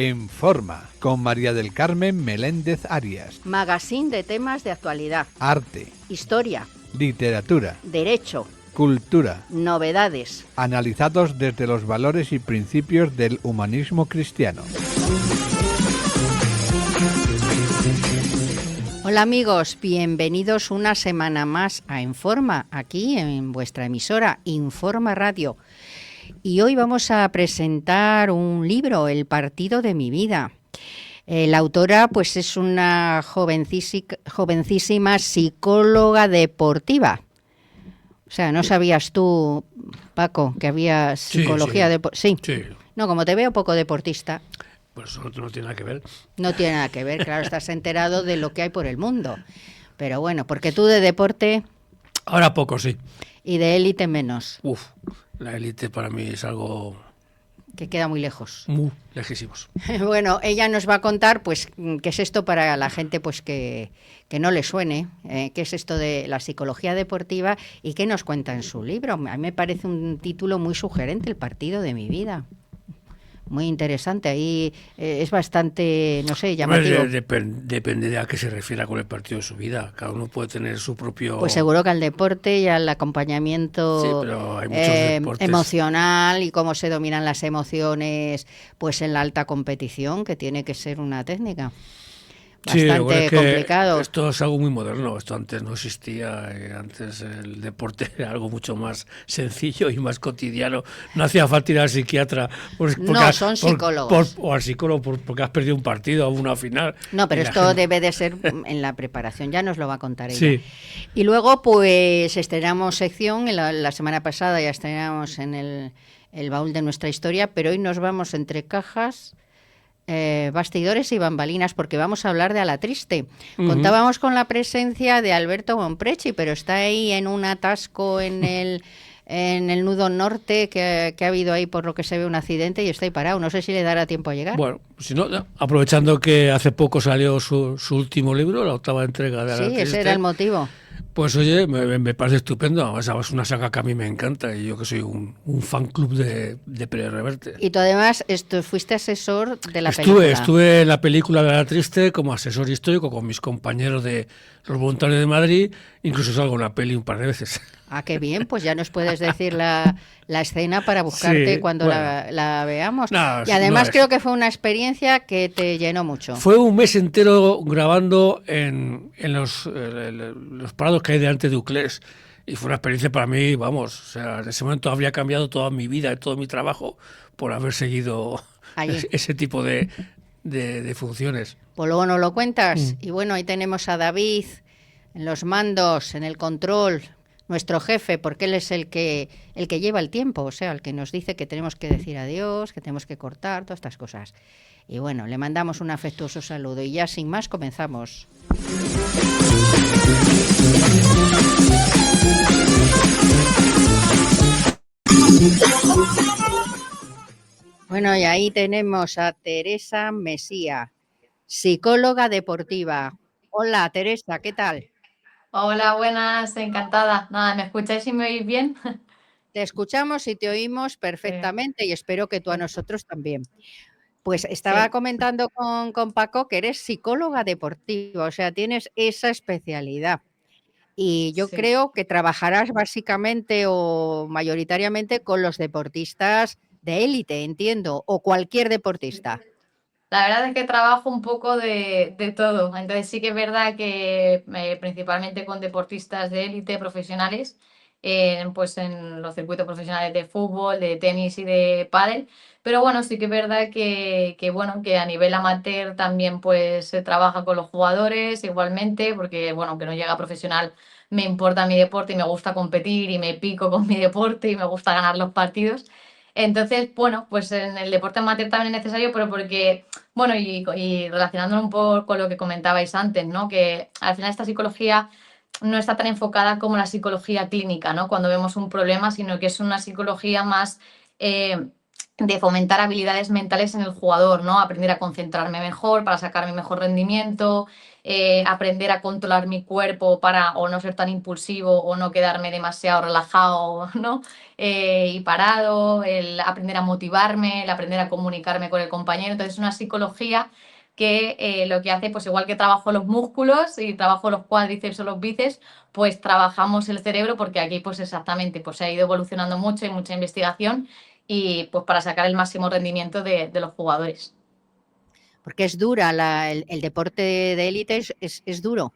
En Forma, con María del Carmen Meléndez Arias. Magazine de temas de actualidad. Arte. Historia. Literatura. Derecho. Cultura. Novedades. Analizados desde los valores y principios del humanismo cristiano. Hola amigos, bienvenidos una semana más a Informa, aquí en vuestra emisora Informa Radio. Y hoy vamos a presentar un libro, El partido de mi vida. La autora pues es una jovencísima psicóloga deportiva. O sea, ¿no sabías tú, Paco, que había psicología deportiva? Sí. No, como te veo poco deportista. Pues eso no tiene nada que ver. No tiene nada que ver, claro, estás enterado de lo que hay por el mundo. Pero bueno, porque tú de deporte... Ahora poco, sí. Y de élite menos. La élite para mí es algo... que queda muy lejos. Muy lejísimos. Bueno, ella nos va a contar, pues, qué es esto para la gente, pues, que no le suene, qué es esto de la psicología deportiva y qué nos cuenta en su libro. A mí me parece un título muy sugerente, El partido de mi vida. Muy interesante, ahí es bastante, no sé, llamativo. Depende de a qué se refiera con el partido de su vida. Cada uno puede tener su propio... Pues seguro que al deporte y al acompañamiento Sí, pero hay muchos deportes. Emocional y cómo se dominan las emociones pues en la alta competición, que tiene que ser una técnica. Bastante es que complicado. Esto es algo muy moderno. Esto antes no existía. Antes el deporte era algo mucho más sencillo y más cotidiano. No hacía falta ir al psiquiatra. Son psicólogos. O al psicólogo porque has perdido un partido o una final. No, pero esto debe de ser en la preparación. Ya nos lo va a contar ella. Sí. Y luego pues estrenamos sección. La semana pasada ya estrenamos en el baúl de nuestra historia, pero hoy nos vamos entre cajas... bastidores y bambalinas, porque vamos a hablar de A la Triste. Contábamos con la presencia de Alberto Bonpreci, pero está ahí en un atasco en el nudo norte, que ha habido ahí, por lo que se ve, un accidente y está ahí parado. No sé si le dará tiempo a llegar. Bueno, si no, aprovechando que hace poco salió su último libro, la 8ª entrega de A la Triste. Sí, ese era el motivo. Pues oye, me parece estupendo. Además, es una saga que a mí me encanta y yo que soy un fan club de Pérez Reverte. Y tú además fuiste asesor de la película. Estuve en la película de La Triste como asesor histórico con mis compañeros de los voluntarios de Madrid. Incluso salgo en la peli un par de veces. Ah, qué bien, pues ya nos puedes decir la escena para buscarte cuando la veamos. No, y además creo que fue una experiencia que te llenó mucho. Fue un mes entero grabando en los parados que hay delante de Uclés. Y fue una experiencia para mí, vamos, o sea, en ese momento habría cambiado toda mi vida y todo mi trabajo por haber seguido ese tipo de funciones. Pues luego nos lo cuentas. Y bueno, ahí tenemos a David en los mandos, en el control, nuestro jefe, porque él es el que lleva el tiempo, o sea, el que nos dice que tenemos que decir adiós, que tenemos que cortar, todas estas cosas. Y bueno, le mandamos un afectuoso saludo y ya sin más comenzamos. Bueno, y ahí tenemos a Teresa Mesía, psicóloga deportiva. Hola, Teresa, ¿qué tal? Hola, buenas, encantada. Nada, ¿me escucháis y me oís bien? Te escuchamos y te oímos perfectamente y espero que tú a nosotros también. Pues estaba comentando con Paco que eres psicóloga deportiva, o sea, tienes esa especialidad. Y yo creo que trabajarás básicamente o mayoritariamente con los deportistas de élite, entiendo, o cualquier deportista. La verdad es que trabajo un poco de todo. Entonces sí que es verdad que principalmente con deportistas de élite profesionales, pues en los circuitos profesionales de fútbol, de tenis y de pádel. Pero bueno, sí que es verdad bueno, que a nivel amateur también pues se trabaja con los jugadores igualmente, porque bueno, aunque no llega a profesional, me importa mi deporte y me gusta competir y me pico con mi deporte y me gusta ganar los partidos. Entonces, bueno, pues en el deporte amateur también es necesario, pero porque, bueno, y relacionándolo un poco con lo que comentabais antes, ¿no? Que al final esta psicología no está tan enfocada como la psicología clínica, ¿no? Cuando vemos un problema, sino que es una psicología más de fomentar habilidades mentales en el jugador, ¿no? Aprender a concentrarme mejor para sacar mi mejor rendimiento, aprender a controlar mi cuerpo para o no ser tan impulsivo o no quedarme demasiado relajado, ¿no? Y parado, el aprender a motivarme, el aprender a comunicarme con el compañero. Entonces, es una psicología que lo que hace, pues igual que trabajo los músculos y trabajo los cuádriceps o los bíceps, pues trabajamos el cerebro, porque aquí pues exactamente pues se ha ido evolucionando mucho, hay mucha investigación y pues para sacar el máximo rendimiento de los jugadores. Porque es dura, el deporte de élite es duro,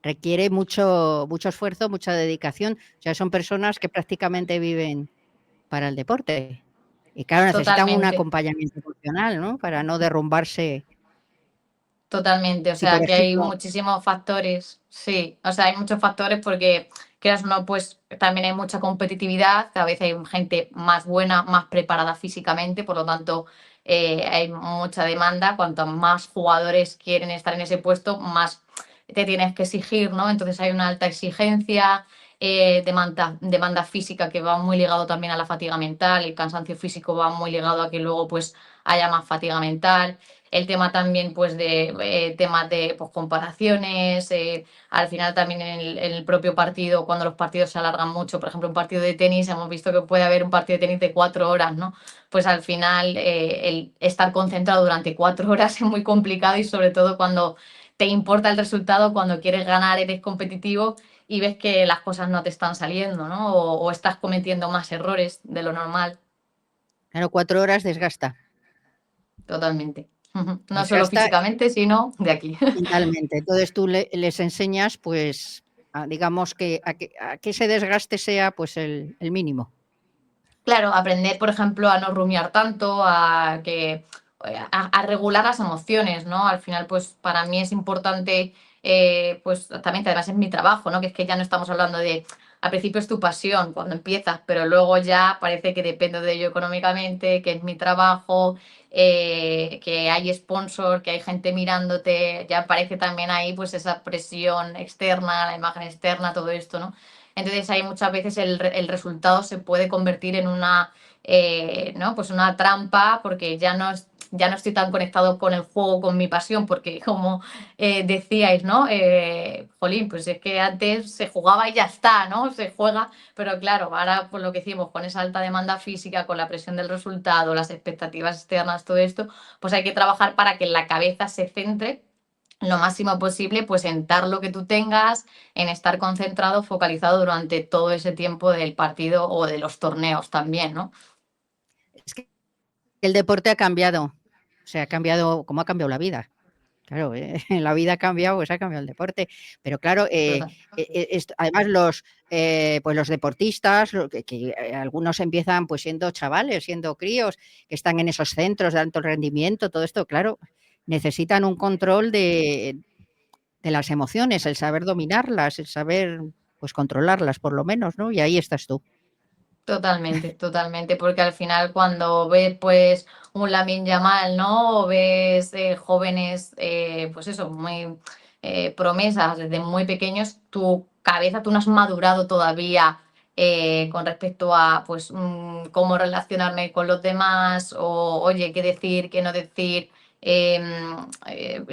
requiere mucho esfuerzo, mucha dedicación. O sea, son personas que prácticamente viven para el deporte. Y claro, necesitan un Totalmente, acompañamiento emocional, ¿no? Para no derrumbarse. totalmente. O Si, por sea, que hay ejemplo, muchísimos factores. Sí, o sea, hay muchos factores porque, quieras o no, pues también hay mucha competitividad. A veces hay gente más buena, más preparada físicamente, por lo tanto, hay mucha demanda. Cuanto más jugadores quieren estar en ese puesto, más te tienes que exigir, ¿no? Entonces hay una alta exigencia, demanda física que va muy ligado también a la fatiga mental, el cansancio físico va muy ligado a que luego pues haya más fatiga mental. El tema también pues de temas de pues, comparaciones, al final también en el propio partido, cuando los partidos se alargan mucho, por ejemplo un partido de tenis, hemos visto que puede haber un partido de tenis de 4 horas, ¿no? Pues al final el estar concentrado durante 4 horas es muy complicado, y sobre todo cuando te importa el resultado, cuando quieres ganar, eres competitivo y ves que las cosas no te están saliendo, ¿no? O estás cometiendo más errores de lo normal. claro, 4 horas desgasta. Totalmente. No solo Desgasta físicamente, sino de aquí. mentalmente. Entonces tú les enseñas, pues, digamos que ese desgaste sea pues el mínimo. Claro, aprender, por ejemplo, a no rumiar tanto, a regular las emociones, ¿no? Al final, pues para mí es importante, pues también, además es mi trabajo, ¿no? Que es que ya no estamos hablando de, al principio es tu pasión cuando empiezas, pero luego ya parece que dependo de ello económicamente, que es mi trabajo, que hay sponsor, que hay gente mirándote, ya parece también ahí pues esa presión externa, la imagen externa, todo esto, ¿no? Entonces ahí muchas veces el resultado se puede convertir en una, ¿no? Pues una trampa, porque ya no estoy tan conectado con el juego, con mi pasión, porque como decíais, ¿no? Jolín, pues es que antes se jugaba y ya está, ¿no? Se juega, pero claro, ahora por lo que decimos, con esa alta demanda física, con la presión del resultado, las expectativas externas, todo esto, pues hay que trabajar para que la cabeza se centre lo máximo posible, pues en dar lo que tú tengas, en estar concentrado, focalizado durante todo ese tiempo del partido o de los torneos también, ¿no? Es que el deporte ha cambiado, o sea, ha cambiado, como ha cambiado la vida. Claro, la vida ha cambiado, pues ha cambiado el deporte. Pero claro, Total. además pues los deportistas, algunos empiezan pues siendo chavales, siendo críos, que están en esos centros de alto rendimiento, todo esto, claro, necesitan un control de las emociones, el saber dominarlas, el saber pues controlarlas por lo menos, ¿no? Y ahí estás tú. Totalmente, totalmente, porque al final cuando ves pues un Lamine Yamal, ¿no? O ves jóvenes, pues eso, muy promesas desde muy pequeños, tu cabeza, tú no has madurado todavía con respecto a pues cómo relacionarme con los demás, o oye, qué decir, qué no decir.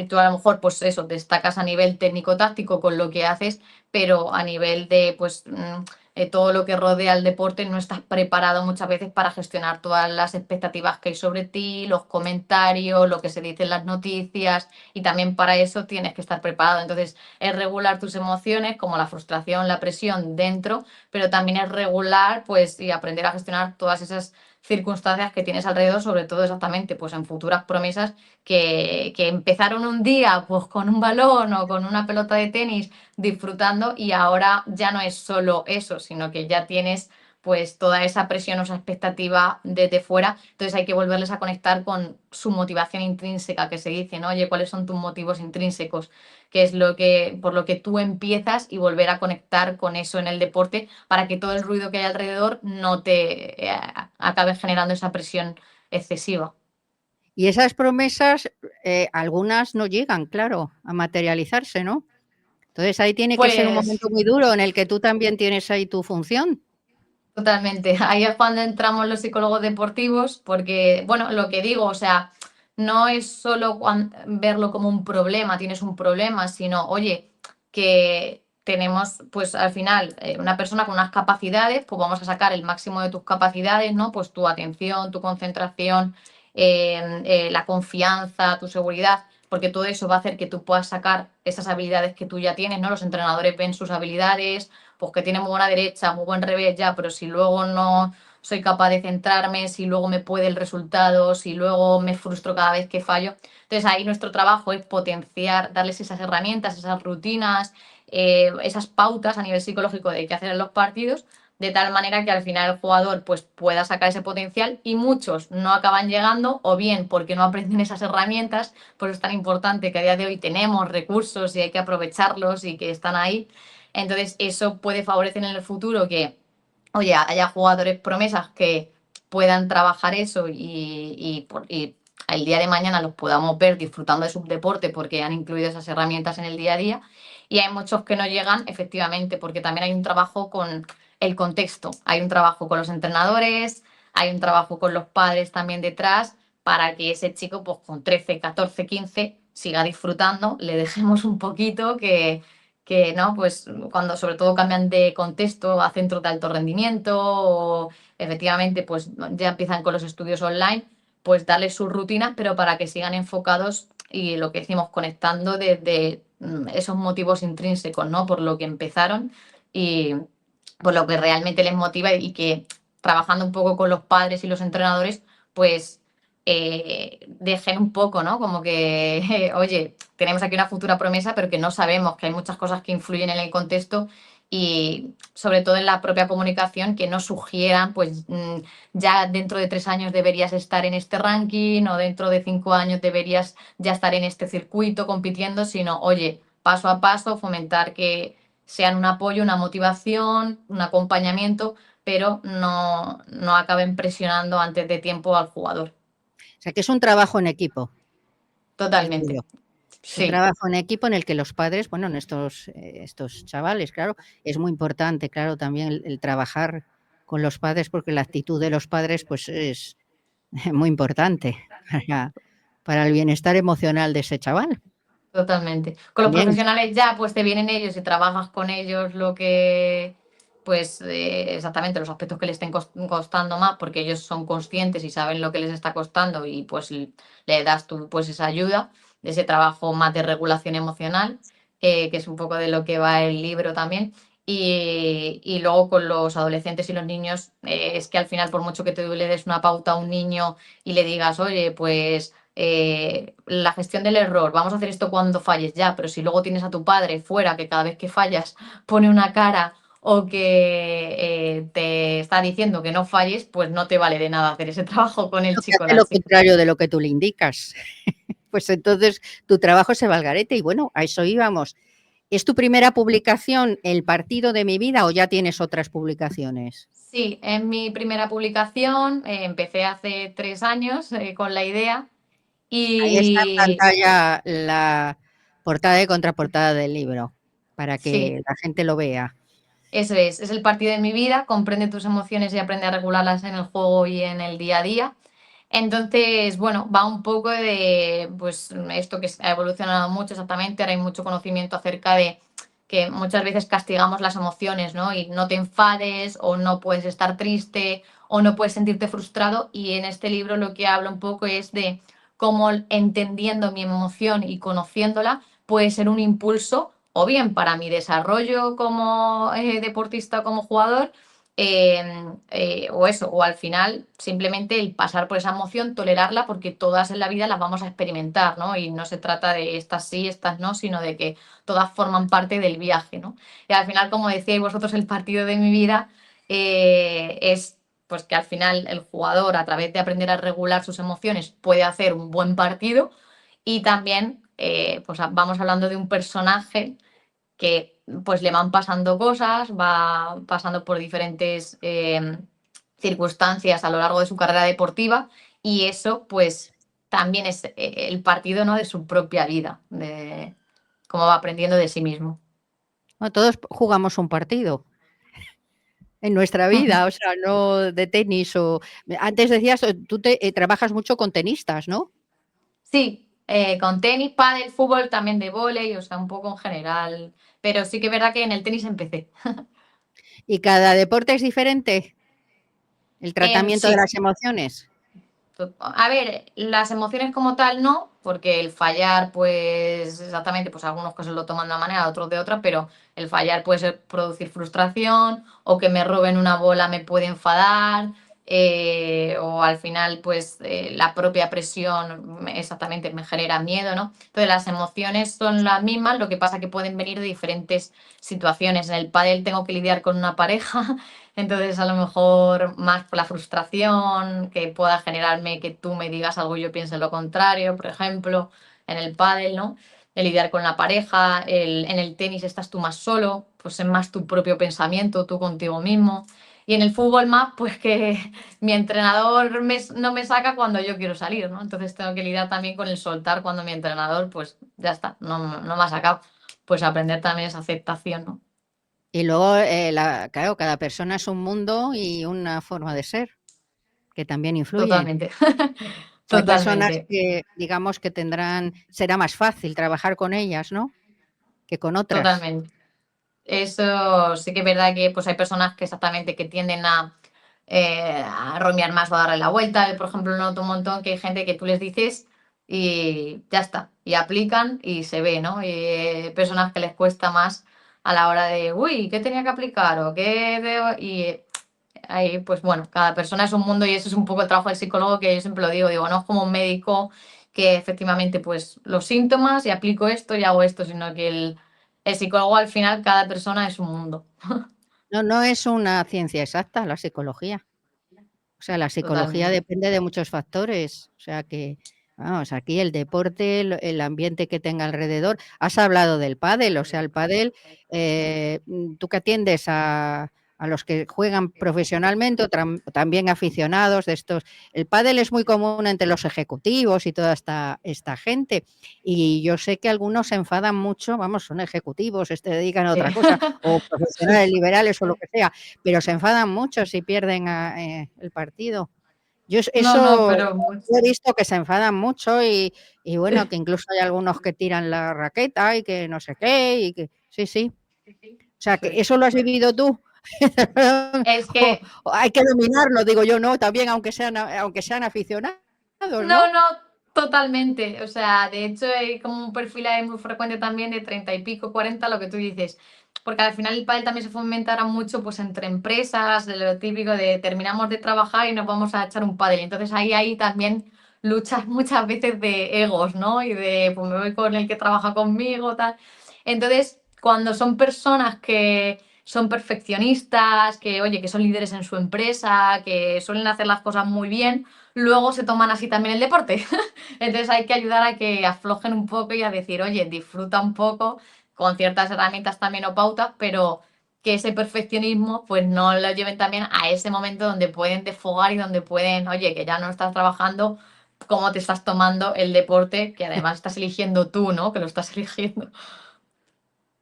Tú a lo mejor pues eso, destacas a nivel técnico-táctico con lo que haces, pero a nivel de pues todo lo que rodea el deporte, no estás preparado muchas veces para gestionar todas las expectativas que hay sobre ti, los comentarios, lo que se dice en las noticias, y también para eso tienes que estar preparado. Entonces, es regular tus emociones, como la frustración, la presión dentro, pero también es regular, pues, y aprender a gestionar todas esas circunstancias que tienes alrededor, sobre todo exactamente pues en futuras promesas que empezaron un día pues con un balón o con una pelota de tenis disfrutando, y ahora ya no es solo eso, sino que ya tienes pues toda esa presión o esa expectativa desde fuera. Entonces hay que volverles a conectar con su motivación intrínseca, que se dice, ¿no? Oye, ¿cuáles son tus motivos intrínsecos? ¿Qué es lo que, por lo que tú empiezas? Y volver a conectar con eso en el deporte para que todo el ruido que hay alrededor no te acabe generando esa presión excesiva. Y esas promesas, algunas no llegan, claro, a materializarse, ¿no? Entonces ahí tiene que ser un Pues momento muy duro en el que tú también tienes ahí tu función. Totalmente. Ahí es cuando entramos los psicólogos deportivos, porque, bueno, lo que digo, o sea, no es solo verlo como un problema, tienes un problema, sino, oye, que tenemos, pues al final, una persona con unas capacidades, pues vamos a sacar el máximo de tus capacidades, ¿no? Pues tu atención, tu concentración, la confianza, tu seguridad, porque todo eso va a hacer que tú puedas sacar esas habilidades que tú ya tienes, ¿no? Los entrenadores ven sus habilidades, pues que tiene muy buena derecha, muy buen revés, ya, pero si luego no soy capaz de centrarme, si luego me puede el resultado, si luego me frustro cada vez que fallo. Entonces ahí nuestro trabajo es potenciar, darles esas herramientas, esas rutinas, esas pautas a nivel psicológico de qué hacer en los partidos, de tal manera que al final el jugador pues pueda sacar ese potencial, y muchos no acaban llegando, o bien porque no aprenden esas herramientas. Por eso es tan importante que a día de hoy tenemos recursos y hay que aprovecharlos y que están ahí. Entonces, eso puede favorecer en el futuro que, oye, haya jugadores promesas que puedan trabajar eso, y el día de mañana los podamos ver disfrutando de su deporte porque han incluido esas herramientas en el día a día. Y hay muchos que no llegan, efectivamente, porque también hay un trabajo con el contexto, hay un trabajo con los entrenadores, hay un trabajo con los padres también detrás, para que ese chico, pues con 13, 14, 15, siga disfrutando, le dejemos un poquito que no, pues cuando sobre todo cambian de contexto a centros de alto rendimiento, o efectivamente pues ya empiezan con los estudios online, pues darles sus rutinas, pero para que sigan enfocados y lo que decimos, conectando desde esos motivos intrínsecos, ¿no? Por lo que empezaron y por lo que realmente les motiva, y que trabajando un poco con los padres y los entrenadores, pues dejen un poco, ¿no? Como que, oye, tenemos aquí una futura promesa, pero que no sabemos, que hay muchas cosas que influyen en el contexto, y sobre todo en la propia comunicación, que no sugieran, pues ya dentro de 3 años deberías estar en este ranking, o dentro de 5 años deberías ya estar en este circuito compitiendo, sino, oye, paso a paso, fomentar que sean un apoyo, una motivación, un acompañamiento, pero no acaben presionando antes de tiempo al jugador. O sea, que es un trabajo en equipo. El Totalmente. tuyo. Es un Sí, trabajo en equipo en el que los padres, bueno, en estos chavales, claro, es muy importante, claro, también el trabajar con los padres, porque la actitud de los padres, pues es muy importante para, para el bienestar emocional de ese chaval. totalmente. Con los También, profesionales ya, pues te vienen ellos y trabajas con ellos lo que, pues exactamente los aspectos que les estén costando más, porque ellos son conscientes y saben lo que les está costando, y pues le das tú pues esa ayuda, de ese trabajo más de regulación emocional, que es un poco de lo que va el libro también. Y luego con los adolescentes y los niños, es que al final, por mucho que te le des una pauta a un niño y le digas, oye, pues la gestión del error, vamos a hacer esto cuando falles, ya, pero si luego tienes a tu padre fuera que cada vez que fallas pone una cara, o que te está diciendo que no falles, pues no te vale de nada hacer ese trabajo con el que chico o hace la lo chica. contrario de lo que tú le indicas. Pues entonces tu trabajo se va al garete y bueno, a eso íbamos. ¿Es tu primera publicación, El partido de mi vida, o ya tienes otras publicaciones? Sí, es mi primera publicación, empecé hace 3 años con la idea, Ahí está en y pantalla la portada y contraportada del libro, para sí, que la gente lo vea. eso es el partido de mi vida, comprende tus emociones y aprende a regularlas en el juego y en el día a día. Entonces, bueno, va un poco de, pues, esto que ha evolucionado mucho, exactamente. Ahora hay mucho conocimiento acerca de que muchas veces castigamos las emociones, ¿no? Y no te enfades, o no puedes estar triste, o no puedes sentirte frustrado. Y en este libro lo que hablo un poco es de cómo, entendiendo mi emoción y conociéndola, puede ser un impulso, o bien para mi desarrollo como deportista, como jugador, o eso, o al final simplemente el pasar por esa emoción, tolerarla, porque todas en la vida las vamos a experimentar, ¿no? Y no se trata de estas sí, estas no, sino de que todas forman parte del viaje, ¿no? Y al final, como decíais vosotros, el partido de mi vida es pues que al final el jugador, a través de aprender a regular sus emociones, puede hacer un buen partido. Y también pues vamos hablando de un personaje que pues le van pasando cosas, va pasando por diferentes circunstancias a lo largo de su carrera deportiva, y eso pues también es el partido, ¿no? De su propia vida, de cómo va aprendiendo de sí mismo. No, todos jugamos un partido. en nuestra vida, o sea, no de tenis o... Antes decías, tú trabajas mucho con tenistas, ¿no? Sí, con tenis, pádel, fútbol, también de vóley, o sea, un poco en general. Pero sí que es verdad que en el tenis empecé. ¿Y cada deporte es diferente? ¿El tratamiento de Sí, las emociones? a ver, las emociones como tal no, porque el fallar, pues exactamente, pues algunos que se lo toman de una manera, otros de otra, pero el fallar puede producir frustración o que me roben una bola me puede enfadar, o al final, pues la propia presión exactamente me genera miedo, ¿no? Entonces las emociones son las mismas, lo que pasa que pueden venir de diferentes situaciones. En el pádel tengo que lidiar con una pareja. Entonces, a lo mejor más por la frustración que pueda generarme que tú me digas algo y yo piense lo contrario, por ejemplo, en el pádel, ¿no? El lidiar con la pareja, en el tenis estás tú más solo, pues es más tu propio pensamiento, tú contigo mismo. Y en el fútbol más, pues que mi entrenador no me saca cuando yo quiero salir, ¿no? Entonces tengo que lidiar también con el soltar cuando mi entrenador, pues ya está, no me ha sacado. Pues aprender también esa aceptación, ¿no? Y luego, claro, cada persona es un mundo y una forma de ser, que también influyen. Totalmente, Hay personas totalmente. que, digamos, que será más fácil trabajar con ellas, ¿no? Que con otras. Totalmente. Eso sí que es verdad que pues hay personas que exactamente que tienden a romear más o a darle la vuelta. Yo, por ejemplo, noto un montón que hay gente que tú les dices y ya está, y aplican y se ve, ¿no? Y personas que les cuesta más a la hora de, uy, ¿qué tenía que aplicar? O qué debo... Y ahí, pues bueno, cada persona es un mundo y eso es un poco el trabajo del psicólogo que yo siempre lo digo, no es como un médico que efectivamente pues los síntomas y aplico esto y hago esto, sino que el psicólogo al final cada persona es un mundo. No, no es una ciencia exacta la psicología. O sea, la psicología Totalmente. depende de muchos factores. O sea que, vamos, aquí el deporte, el ambiente que tenga alrededor. Has hablado del pádel, o sea, el pádel, tú que atiendes a los que juegan profesionalmente o también aficionados de estos. El pádel es muy común entre los ejecutivos y toda esta gente. Y yo sé que algunos se enfadan mucho, vamos, son ejecutivos, se dedican a Sí. otra cosa, o profesionales liberales o lo que sea, pero se enfadan mucho si pierden el partido. Yo No, eso pero he visto que se enfadan mucho y bueno, que incluso hay algunos que tiran la raqueta y que no sé qué, y que sí. O sea, que sí. eso lo has vivido tú. Es que O hay que dominarlo, digo yo, ¿no? También aunque sean aficionados, ¿no? no, totalmente. O sea, de hecho hay como un perfil ahí muy frecuente también de 30 y pico, 40, lo que tú dices. Porque al final el pádel también se fomentará mucho pues entre empresas, de lo típico de terminamos de trabajar y nos vamos a echar un pádel. Entonces ahí hay también luchas muchas veces de egos, ¿no? Y de pues me voy con el que trabaja conmigo, tal. Entonces, cuando son personas que son perfeccionistas, que oye, que son líderes en su empresa, que suelen hacer las cosas muy bien, luego se toman así también el deporte. Entonces hay que ayudar a que aflojen un poco y a decir, oye, disfruta un poco con ciertas herramientas también o pautas, pero que ese perfeccionismo pues no lo lleven también a ese momento donde pueden desfogar y donde pueden, oye, que ya no estás trabajando, cómo te estás tomando el deporte, que además estás eligiendo tú, ¿no? Que lo estás eligiendo.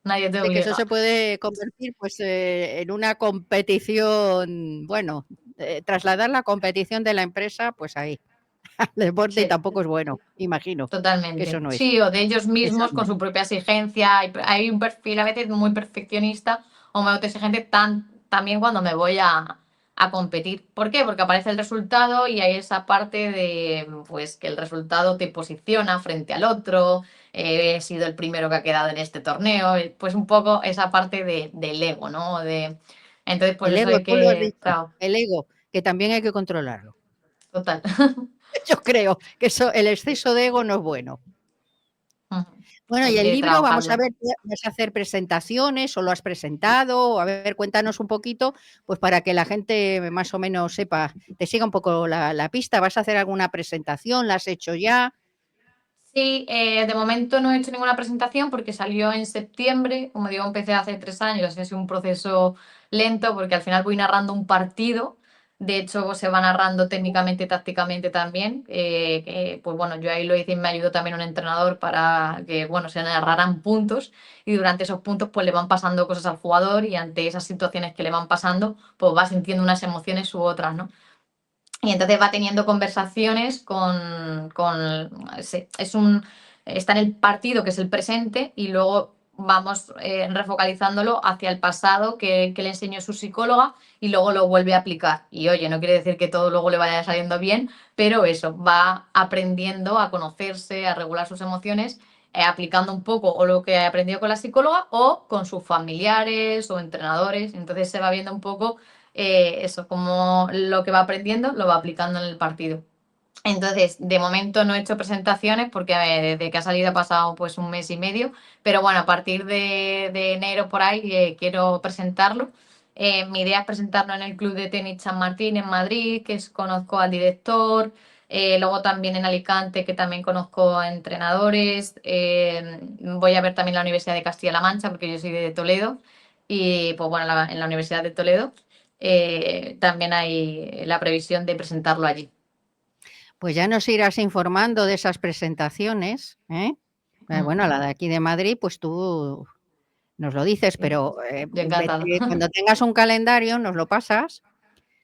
Nadie te De que eso obliga. se puede convertir pues en una competición, bueno, trasladar la competición de la empresa pues ahí, al deporte y Sí. tampoco es bueno, imagino que eso Totalmente. no es. Sí, o de ellos Eso mismos no con es. su propia exigencia. Hay un perfil a veces muy perfeccionista o muy autoexigente también cuando me voy a competir. ¿Por qué? Porque aparece el resultado y hay esa parte de pues que el resultado te posiciona frente al otro. He sido el primero que ha quedado en este torneo. Pues un poco esa parte del ego, ¿no? Entonces, pues El eso ego, hay tú lo has que. dicho, el ego, que también hay que controlarlo. Total. Yo creo que el exceso de ego no es bueno. Bueno, y Hay el que libro, vamos a trabajarlo. ver, ¿vas a hacer presentaciones o lo has presentado? A ver, cuéntanos un poquito, pues para que la gente más o menos sepa, te siga un poco la pista. ¿Vas a hacer alguna presentación? ¿La has hecho ya? Sí, de momento no he hecho ninguna presentación porque salió en septiembre. Como digo, empecé hace 3 años, ha sido un proceso lento porque al final voy narrando un partido. De hecho, se va narrando técnicamente y tácticamente también. Pues bueno, yo ahí lo hice y me ayudó también un entrenador para que, bueno, se narraran puntos y durante esos puntos pues le van pasando cosas al jugador y ante esas situaciones que le van pasando, pues va sintiendo unas emociones u otras, ¿no? Y entonces va teniendo conversaciones está en el partido, que es el presente, y luego vamos refocalizándolo hacia el pasado que le enseñó su psicóloga y luego lo vuelve a aplicar. Y oye, no quiere decir que todo luego le vaya saliendo bien, pero eso, va aprendiendo a conocerse, a regular sus emociones, aplicando un poco o lo que ha aprendido con la psicóloga o con sus familiares o entrenadores. Entonces se va viendo un poco eso, como lo que va aprendiendo lo va aplicando en el partido. Entonces, de momento no he hecho presentaciones porque desde que ha salido ha pasado pues un mes y medio, pero bueno, a partir de enero por ahí quiero presentarlo. Mi idea es presentarlo en el Club de Tenis San Martín en Madrid, conozco al director, luego también en Alicante, que también conozco a entrenadores. Voy a ver también la Universidad de Castilla-La Mancha, porque yo soy de Toledo, y pues bueno, en la Universidad de Toledo también hay la previsión de presentarlo allí. Pues ya nos irás informando de esas presentaciones, ¿eh? Bueno, la de aquí de Madrid, pues tú nos lo dices, pero Yo encantada. cuando tengas un calendario nos lo pasas,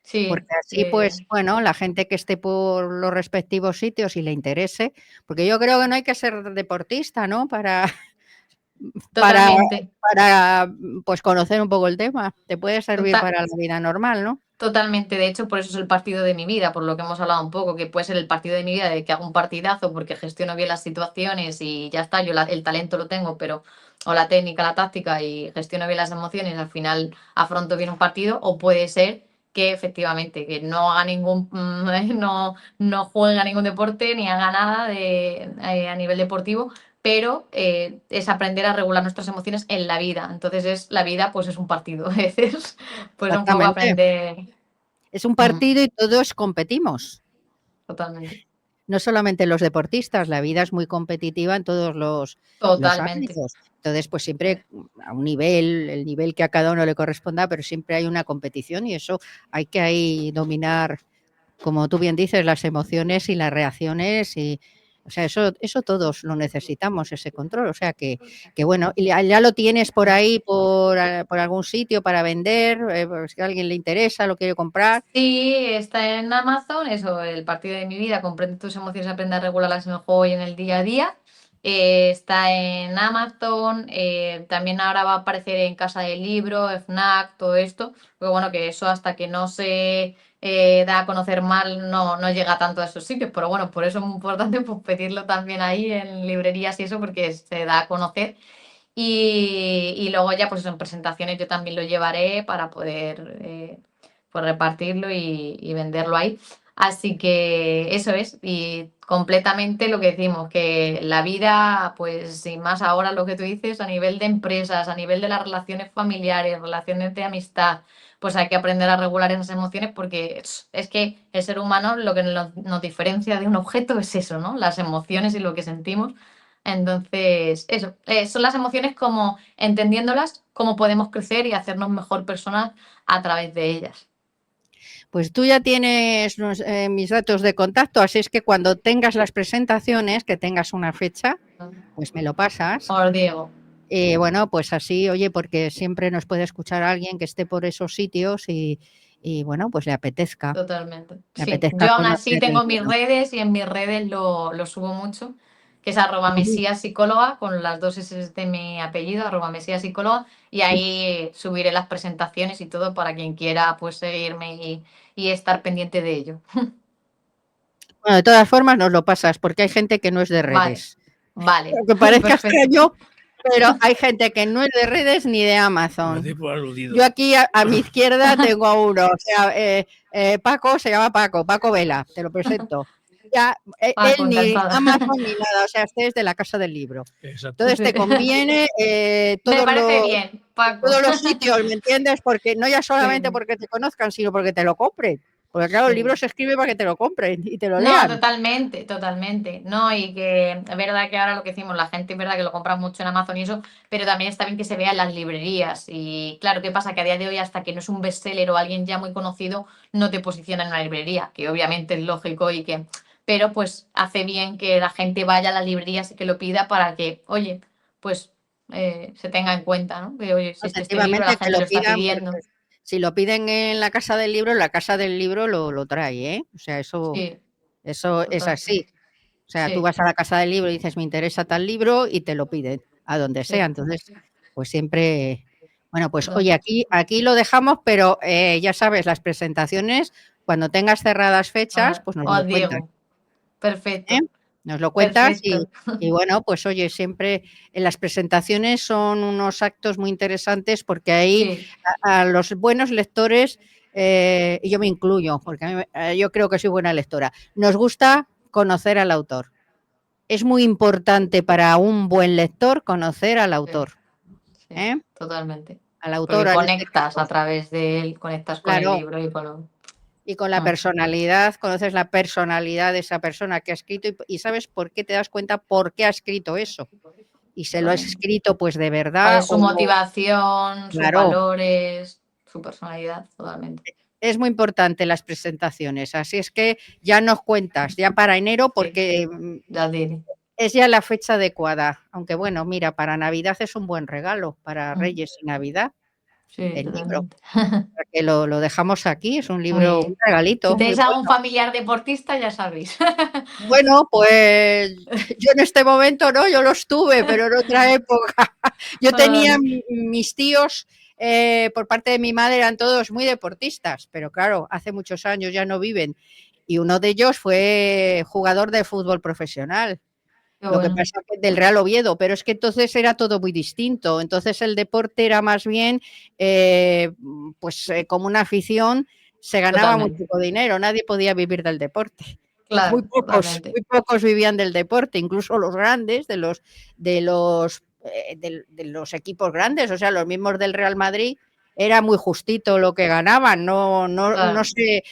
Sí, porque así, pues bueno, la gente que esté por los respectivos sitios y le interese, porque yo creo que no hay que ser deportista, ¿no? Para totalmente. pues conocer un poco el tema. Te puede servir Tota- para la vida normal, ¿no? Totalmente, de hecho, por eso es el partido de mi vida, por lo que hemos hablado un poco, que puede ser el partido de mi vida, de que hago un partidazo porque gestiono bien las situaciones y ya está, el talento lo tengo, pero, o la técnica, la táctica y gestiono bien las emociones, al final afronto bien un partido, o puede ser que efectivamente, que no haga no juegue a ningún deporte ni haga nada a nivel deportivo, pero es aprender a regular nuestras emociones en la vida. Entonces la vida pues es un partido, a veces, pues un poco Exactamente. aprender. Es un partido y todos competimos. Totalmente. No solamente los deportistas, la vida es muy competitiva en todos los Totalmente. ámbitos. Entonces, pues siempre a un nivel, el nivel que a cada uno le corresponda, pero siempre hay una competición y eso hay que ahí dominar, como tú bien dices, las emociones y las reacciones y o sea, eso todos lo necesitamos, ese control. O sea que bueno, y ya lo tienes por ahí, por algún sitio para vender, pues si a alguien le interesa, lo quiere comprar. Sí, está en Amazon, eso, el partido de mi vida, comprende tus emociones, aprende a regularlas en el juego y en el día a día. Está en Amazon, también ahora va a aparecer en Casa del Libro, FNAC, todo esto, pero bueno, que eso hasta que no se da a conocer mal no llega tanto a esos sitios, pero bueno, por eso es muy importante pues, pedirlo también ahí en librerías y eso, porque se da a conocer. Y luego ya pues en presentaciones yo también lo llevaré para poder pues repartirlo y venderlo ahí. Así que eso es, y completamente lo que decimos, que la vida, pues sin más ahora lo que tú dices, a nivel de empresas, a nivel de las relaciones familiares, relaciones de amistad, pues hay que aprender a regular esas emociones porque es que el ser humano lo que nos diferencia de un objeto es eso, ¿no? Las emociones y lo que sentimos. Entonces, eso, son las emociones como entendiéndolas, cómo podemos crecer y hacernos mejor personas a través de ellas. Pues tú ya tienes mis datos de contacto, así es que cuando tengas las presentaciones, que tengas una fecha, pues me lo pasas. Os digo, Bueno, pues así, oye, porque siempre nos puede escuchar alguien que esté por esos sitios y bueno, pues le apetezca totalmente. Sí, conocer yo aún así el tengo mis tema. redes y en mis redes lo subo mucho, que es Ujú. @mesías psicóloga, con las dos S de mi apellido, @mesías psicóloga, y ahí subiré las presentaciones y todo para quien quiera pues seguirme y estar pendiente de ello. Bueno, de todas formas nos lo pasas, porque hay gente que no es de Vale, redes. vale, Aunque parezca perfecto. extraño, pero hay gente que no es de redes ni de Me Amazon. doy por aludido. Yo aquí a mi izquierda tengo a uno, o sea, Paco se llama Paco Vela, te lo presento. Ya, Paco, él ni encantada. Amazon ni nada, o sea, este es de la Casa del Libro. Exacto. Entonces te conviene Me parece bien, Paco. todos los sitios, ¿me entiendes? Porque no ya solamente Sí. porque te conozcan, sino porque te lo compren. Porque claro, el Sí. libro se escribe para que te lo compren y te lo No, lean. totalmente, totalmente. No, y que es verdad que ahora lo que decimos, la gente es verdad que lo compra mucho en Amazon y eso, pero también está bien que se vea en las librerías. Y claro, ¿qué pasa? Que a día de hoy, hasta que no es un bestseller o alguien ya muy conocido, no te posiciona en una librería, que obviamente es lógico y que. Pero pues hace bien que la gente vaya a las librerías y que lo pida para que, oye, pues se tenga en cuenta, ¿no? Que oye, existe este libro, la Efectivamente, que gente lo lo está pidan, porque pidiendo. si lo piden en la casa del libro, la casa del libro lo trae, ¿eh? O sea, Sí, eso es así. totalmente. O sea, tú Sí, vas a la casa del libro y dices, me interesa tal libro y te lo piden, a donde sea. sí. Entonces, pues siempre, bueno, pues oye, Totalmente. aquí lo dejamos, pero ya sabes, las presentaciones, cuando tengas cerradas fechas, pues nos lo Os cuentas, digo. ¿eh? Perfecto, Nos lo cuentas perfecto. y bueno, pues oye, siempre en las presentaciones son unos actos muy interesantes porque ahí Sí, a los buenos lectores, y yo me incluyo, porque yo creo que soy buena lectora, nos gusta conocer al autor. Es muy importante para un buen lector conocer al sí, autor, sí, ¿eh? totalmente. Al Porque autor en este conectas caso, a través de él, conectas con el claro. libro y con lo. Y con la Mm, personalidad, conoces la personalidad de esa persona que ha escrito y sabes por qué te das cuenta por qué ha escrito eso. Y se lo ha totalmente. escrito pues de ¿Cuál verdad es su o no. motivación, sus Claro, valores, su personalidad? Totalmente. es muy importante las presentaciones. Así es que ya nos cuentas, ya para enero, Sí, porque ya diré. es ya la fecha adecuada. Aunque bueno, mira, para Navidad es un buen regalo, para Mm, Reyes y Navidad, sí, el libro. totalmente. O sea que lo dejamos aquí, es un Muy libro, un bien. Si regalito muy tenéis algún bueno. familiar deportista, ya sabéis. Bueno, pues yo en este momento no, yo los tuve, pero en otra época. Yo tenía Ay, mis tíos, por parte de mi madre, eran todos muy deportistas, pero claro, hace muchos años ya no viven. Y uno de ellos fue jugador de fútbol profesional. qué Lo que bueno. pasa que del Real Oviedo, pero es que entonces era todo muy distinto. Entonces el deporte era más bien, pues como una afición, se ganaba muy Totalmente. poco dinero, nadie podía vivir del deporte. Claro, totalmente. Muy pocos vivían del deporte, incluso los grandes, de los equipos grandes, o sea, los mismos del Real Madrid, era muy justito lo que ganaban, no Claro. sé,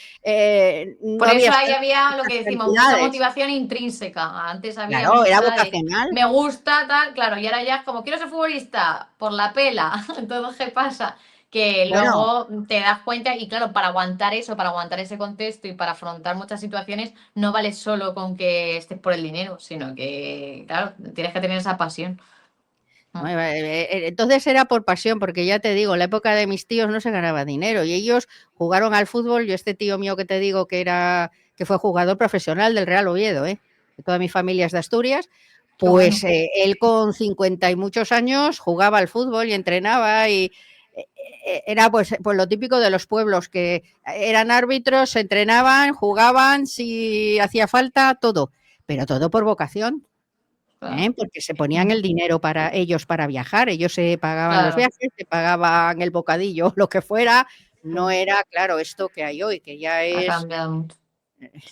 Por no eso había ahí había lo estas que decimos, mucha cantidades. motivación intrínseca. Antes había Claro, era mucha de vocacional. me gusta, tal, claro, y ahora ya es como quiero ser futbolista por la pela. Entonces, ¿qué pasa? Que Bueno, luego te das cuenta y claro, para aguantar eso, para aguantar ese contexto y para afrontar muchas situaciones, no vale solo con que estés por el dinero, sino que, claro, tienes que tener esa pasión. Mm, entonces era por pasión, porque ya te digo, en la época de mis tíos no se ganaba dinero y ellos jugaron al fútbol. Yo este tío mío que te digo que fue jugador profesional del Real Oviedo, que toda mi familia es de Asturias, qué pues bueno, él con 50 y muchos años jugaba al fútbol y entrenaba y era pues lo típico de los pueblos, que eran árbitros, se entrenaban, jugaban, si hacía falta, todo, pero todo por vocación. claro. Porque se ponían Mm, el dinero para ellos para viajar, ellos se pagaban los claro. viajes, se pagaban el bocadillo, lo que fuera, no Mm, era, claro, esto que hay hoy, que ya ha es, cambiado mucho.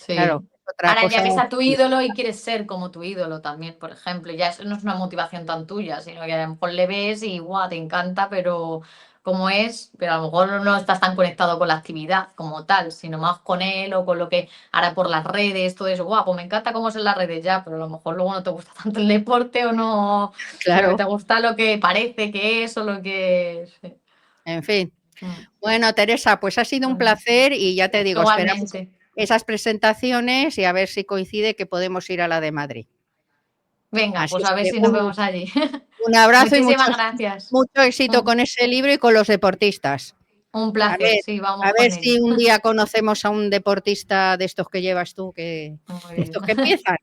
claro, Sí. otra Ahora ya cosa. ves a tu ídolo y quieres ser como tu ídolo también, por ejemplo. Ya eso no es una motivación tan tuya, sino que a lo mejor le ves y guau, te encanta, pero como es, pero a lo mejor no estás tan conectado con la actividad como tal, sino más con él o con lo que hará por las redes, todo eso. Guau, pues me encanta cómo es en las redes ya, pero a lo mejor luego no te gusta tanto el deporte o no, sino que Claro, te gusta lo que parece que es o lo que es. Sí. en fin. Mm, Bueno, Teresa, pues ha sido un bueno, placer y ya te digo, esperamos igualmente. esas presentaciones y a ver si coincide que podemos ir a la de Madrid. Venga, Así pues es a ver que si nos vemos allí. un abrazo y Muchísimas gracias. mucho éxito Un, con ese libro y con los deportistas. un A placer, ver, sí, a vamos ver con ello. si un día conocemos a un deportista de estos que llevas tú, Muy de bien. estos que empiezan,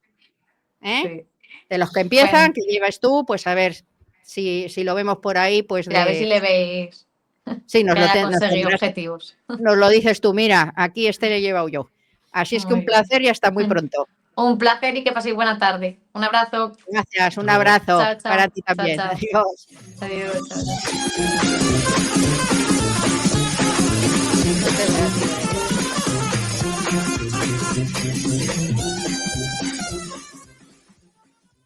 ¿eh? Sí. De los que Bueno, empiezan, que llevas tú, pues a ver si lo vemos por ahí, pues sí, a ver si le veis sí, que haya conseguido objetivos. nos lo dices tú, mira, aquí este le he llevado yo. Así es que Muy un bien. placer y hasta muy pronto. Un placer y que paséis buena tarde. Un abrazo. Gracias, Hasta un luego. abrazo Chao, para chao. ti Chao, también. chao. Adiós. Adiós, chao, chao. Muchas gracias.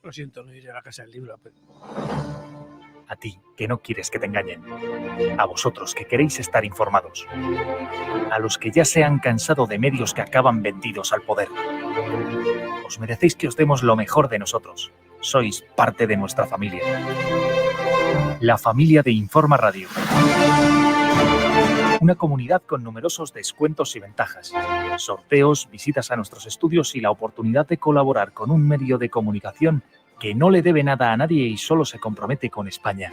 Lo siento, no iré a la casa del libro. A ti, que no quieres que te engañen. A vosotros, que queréis estar informados. A los que ya se han cansado de medios que acaban vendidos al poder. Os merecéis que os demos lo mejor de nosotros. Sois parte de nuestra familia. La familia de Informa Radio. Una comunidad con numerosos descuentos y ventajas, sorteos, visitas a nuestros estudios y la oportunidad de colaborar con un medio de comunicación que no le debe nada a nadie y solo se compromete con España.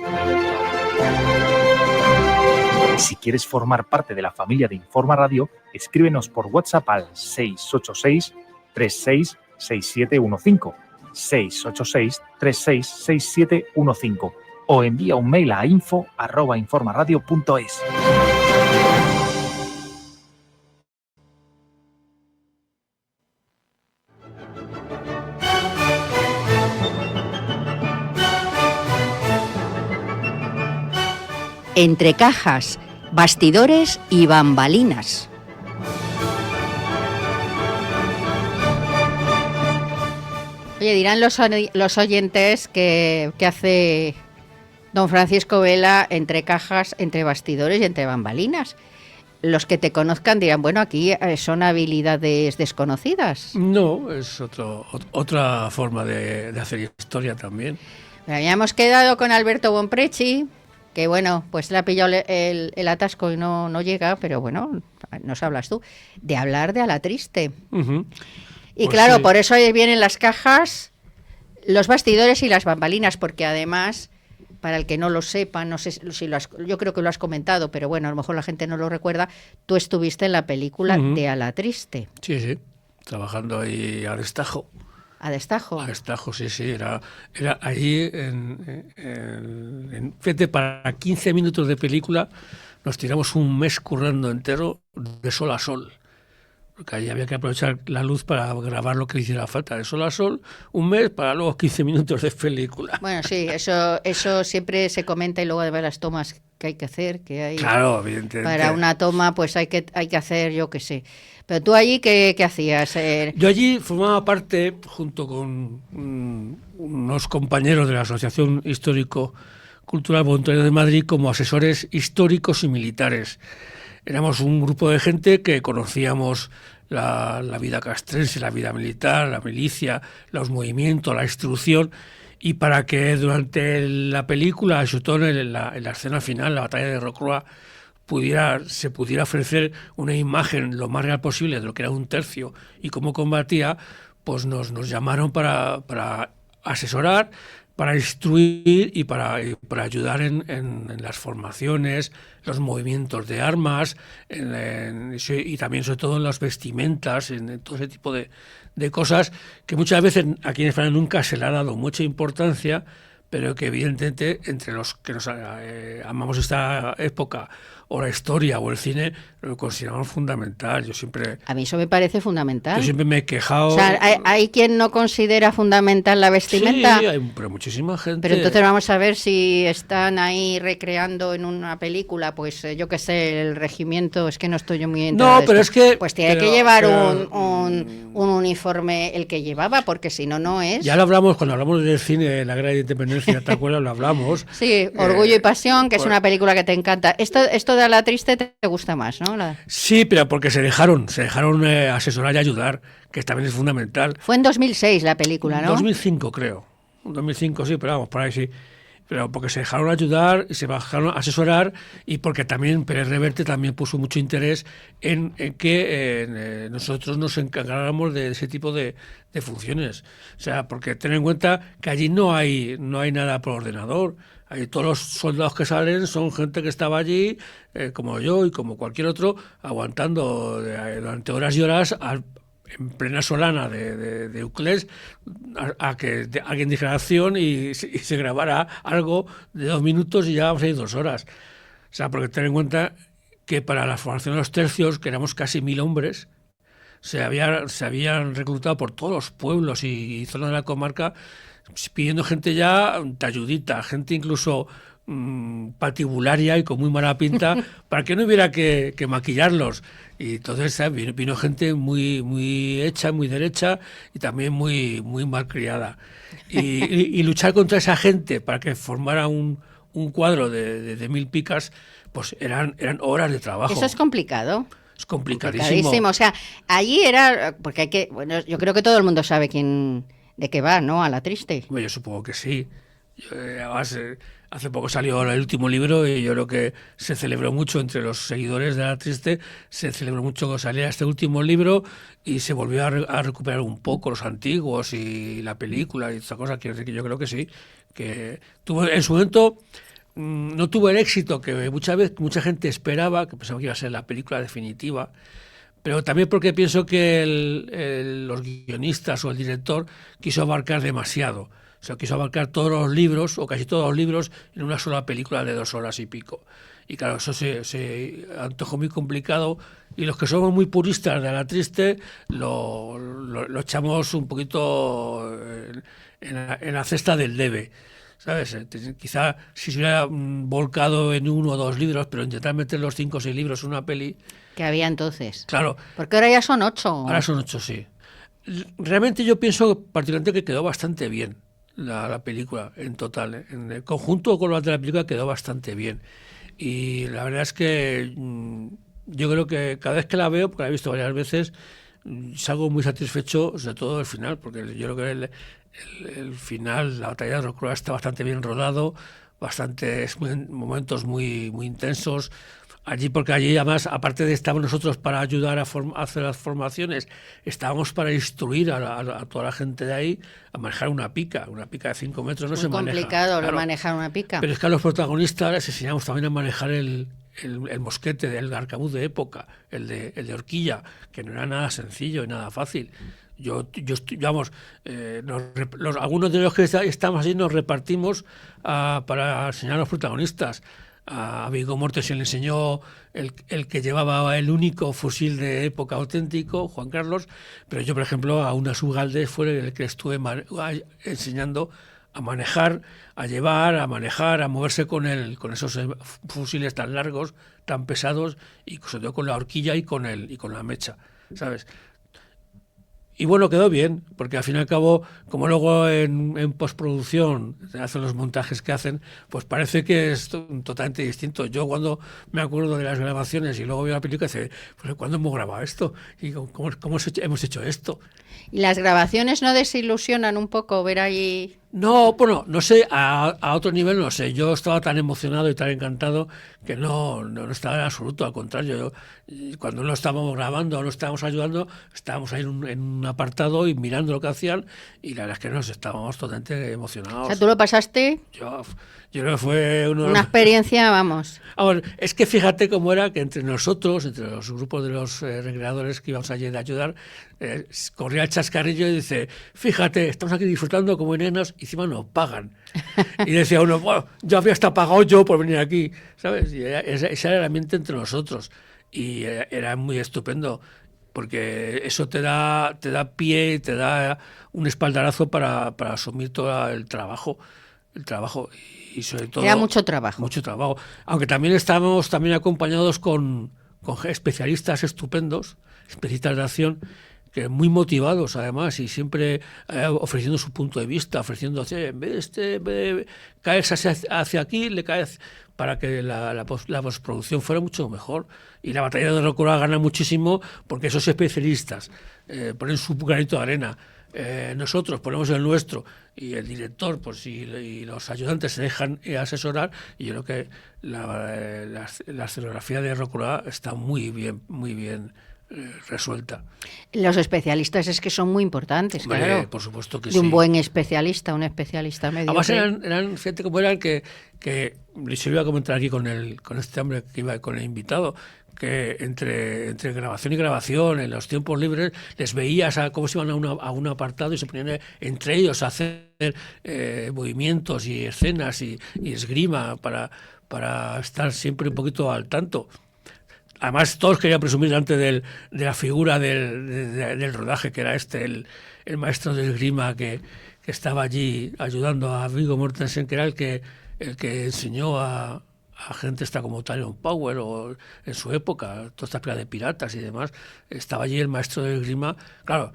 Si quieres formar parte de la familia de Informa Radio, escríbenos por WhatsApp al 686 36 6715, 686 36 6715 o envía un mail a info@informaradio.es. Entre cajas, bastidores y bambalinas. Oye, dirán los oyentes que hace don Francisco Vela entre cajas, entre bastidores y entre bambalinas. Los que te conozcan dirán, bueno, aquí son habilidades desconocidas. No, es otra forma de hacer historia también. Habíamos quedado con Alberto Bonpreci, que bueno, pues le ha pillado el atasco y no llega, pero bueno, nos hablas tú, de hablar de A la Triste. Uh-huh. Y pues claro, sí. por eso ahí vienen las cajas, los bastidores y las bambalinas, porque además, para el que no lo sepa, no sé si yo creo que lo has comentado, pero bueno, a lo mejor la gente no lo recuerda, tú estuviste en la película Uh-huh. de A la Triste. Sí, trabajando ahí a destajo. A destajo. A destajo, sí, era allí, fíjate, para 15 minutos de película nos tiramos un mes currando entero de sol a sol. Porque allí había que aprovechar la luz para grabar lo que hiciera falta, de sol a sol, un mes para luego 15 minutos de película. Bueno, sí, eso siempre se comenta y luego además las tomas que hay que hacer, que hay... Claro, evidentemente. Para una toma pues hay que hacer, yo qué sé. Pero tú allí, ¿qué hacías? Yo allí formaba parte, junto con unos compañeros de la Asociación Histórico-Cultural Voluntaria de Madrid, como asesores históricos y militares. Éramos un grupo de gente que conocíamos la vida castrense, la vida militar, la milicia, los movimientos, la instrucción, y para que durante la película, sobre todo en la escena final, la batalla de Rocroi, se pudiera ofrecer una imagen lo más real posible de lo que era un tercio y cómo combatía, pues nos llamaron para asesorar, para instruir y para ayudar en las formaciones, los movimientos de armas, y también sobre todo en las vestimentas, en todo ese tipo de cosas que muchas veces aquí en España nunca se le ha dado mucha importancia, pero que evidentemente entre los que nos amamos esta época o la historia o el cine lo consideramos fundamental. A mí eso me parece fundamental. Yo siempre me he quejado. O sea, ¿hay quien no considera fundamental la vestimenta? Sí, pero muchísima gente. Pero entonces vamos a ver si están ahí recreando en una película, pues yo qué sé, el regimiento, es que no estoy yo muy enterada. No, pero es que... Pues tiene que llevar un uniforme el que llevaba, porque si no, no es. Ya lo hablamos cuando hablamos del cine de la Guerra de Independencia, ¿te acuerdas? Lo hablamos. Sí, Orgullo y Pasión, que es una película que te encanta. Esto de A la Triste te gusta más, ¿no? Sí, pero porque se dejaron asesorar y ayudar, que también es fundamental. Fue en 2006 la película, ¿no? 2005 creo. 2005 sí, pero vamos, por ahí sí. Pero porque se dejaron ayudar, se dejaron asesorar y porque también Pérez Reverte también puso mucho interés en que nosotros nos encargáramos de ese tipo de funciones. O sea, porque ten en cuenta que allí no hay nada por ordenador. Ahí todos los soldados que salen son gente que estaba allí, como yo y como cualquier otro, aguantando durante horas y horas en plena solana de Uclés a que alguien dijera acción y se grabara algo de 2 minutos y ya vamos a ir 2 horas. O sea, porque ten en cuenta que para la formación de los tercios, que éramos casi 1000 hombres, se habían reclutado por todos los pueblos y zonas de la comarca, pidiendo gente ya talludita, gente incluso patibularia y con muy mala pinta, para que no hubiera que maquillarlos. Y entonces vino gente muy hecha, muy derecha y también muy malcriada. Y luchar contra esa gente para que formara un un cuadro de 1000 picas, pues eran horas de trabajo. Eso es complicado. Es complicadísimo. Complicadísimo. O sea, allí era, porque hay que, bueno, yo creo que todo el mundo sabe de qué va, ¿no? A la triste. Bueno, yo supongo que sí. Además, hace poco salió el último libro y yo creo que se celebró mucho entre los seguidores de La Triste, se celebró mucho que saliera este último libro y se volvió a recuperar un poco los antiguos y la película y esta cosa. Quiero decir que yo creo que sí, que tuvo en su momento. No tuvo el éxito que mucha gente esperaba, que pensaba que iba a ser la película definitiva, pero también porque pienso que los guionistas o el director quiso abarcar demasiado. O sea, quiso abarcar todos los libros, o casi todos los libros, en una sola película de 2 horas y pico. Y claro, eso se antojó muy complicado, y los que somos muy puristas de La Triste lo echamos un poquito en la cesta del debe. ¿Sabes? Quizá si se hubiera volcado en 1 o 2 libros, pero intentar meter los 5 o 6 libros en una peli... Que había entonces. Claro. Porque ahora ya son 8. Ahora son 8, sí. Realmente yo pienso particularmente que quedó bastante bien la película en total. En el conjunto con lo de la película quedó bastante bien. Y la verdad es que yo creo que cada vez que la veo, porque la he visto varias veces, salgo muy satisfecho, sobre todo del final, porque yo creo que el final, la batalla de Rocroi, está bastante bien rodado, momentos muy, muy intensos. Porque allí además, aparte de estar nosotros para ayudar a hacer las formaciones, estábamos para instruir a toda la gente de ahí a manejar una pica de 5 metros. No se maneja. Es complicado claro, manejar una pica. Pero es que a los protagonistas les enseñamos también a manejar el mosquete del arcabuz de época, el de horquilla, que no era nada sencillo y nada fácil. Algunos de los que estamos allí nos repartimos para enseñar a los protagonistas. A Viggo Mortensen le enseñó el que llevaba el único fusil de época auténtico, Juan Carlos, pero yo, por ejemplo, a Unas Ugalde fue el que estuve enseñando a manejar, a llevar, a manejar, a moverse con esos fusiles tan largos, tan pesados, y sobre todo con la horquilla y con la mecha, ¿sabes? Y bueno, quedó bien, porque al fin y al cabo, como luego en postproducción hacen los montajes que hacen, pues parece que es totalmente distinto. Yo cuando me acuerdo de las grabaciones y luego veo la película, dice, pues ¿cuándo hemos grabado esto? ¿Y cómo hemos hecho esto? ¿Y las grabaciones no desilusionan un poco ver ahí? No, bueno, no sé, a otro nivel no sé. Yo estaba tan emocionado y tan encantado que no estaba en absoluto, al contrario. Cuando no estábamos grabando o no estábamos ayudando, estábamos ahí en un apartado y mirando lo que hacían, y la verdad es que nos estábamos totalmente emocionados. O sea, ¿tú lo pasaste? Yo creo que fue una experiencia, vamos. Ahora, es que fíjate cómo era que entre nosotros, entre los grupos de los recreadores que íbamos allí de ayudar, corría el chascarrillo y dice, fíjate, estamos aquí disfrutando como nenas y encima nos pagan. Y decía uno, bueno, yo había hasta pagado yo por venir aquí, ¿sabes? Y ese era el ambiente entre nosotros, y era muy estupendo, porque eso te da pie y te da un espaldarazo para asumir todo el trabajo. Y sobre todo... Era mucho trabajo. Mucho trabajo. Aunque también estábamos acompañados con especialistas estupendos, especialistas de acción, que muy motivados además, y siempre ofreciendo su punto de vista, ofreciendo, en vez de caerse hacia aquí, le caes, para que la postproducción fuera mucho mejor. Y la batalla de Rocroi gana muchísimo porque esos especialistas ponen su granito de arena. Nosotros ponemos el nuestro, y el director y los ayudantes se dejan asesorar, y yo creo que la escenografía de Rocroi está muy bien resuelta. Los especialistas es que son muy importantes. Hombre, claro. Por supuesto que de sí. un buen especialista, un especialista medio. Además eran gente como eran que se iba a comentar aquí con este hombre que iba con el invitado, que entre grabación y grabación, en los tiempos libres, les veías cómo se iban a un apartado y se ponían entre ellos a hacer movimientos y escenas y esgrima para estar siempre un poquito al tanto. Además, todos querían presumir delante de la figura del rodaje, que era el maestro de esgrima que estaba allí ayudando a Viggo Mortensen, que era el que enseñó a gente como Tyrone Power, o en su época, toda esta pelea de piratas y demás. Estaba allí el maestro de esgrima, claro,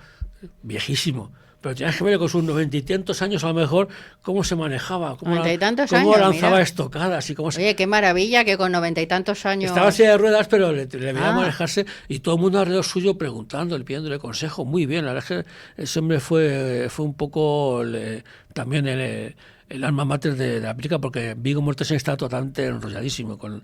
viejísimo, pero tienes que ver con sus 90 y tantos años a lo mejor cómo se manejaba, cómo 90 y tantos cómo años, lanzaba mira. estocadas y cómo se... Oye, qué maravilla que con 90 y tantos años... Estaba en silla de ruedas, pero le veía Ah. manejarse y todo el mundo alrededor suyo preguntándole, pidiéndole consejo. Muy bien, la verdad es que ese hombre fue un poco también el alma mater de la película, porque Viggo Mortensen está totalmente enrolladísimo con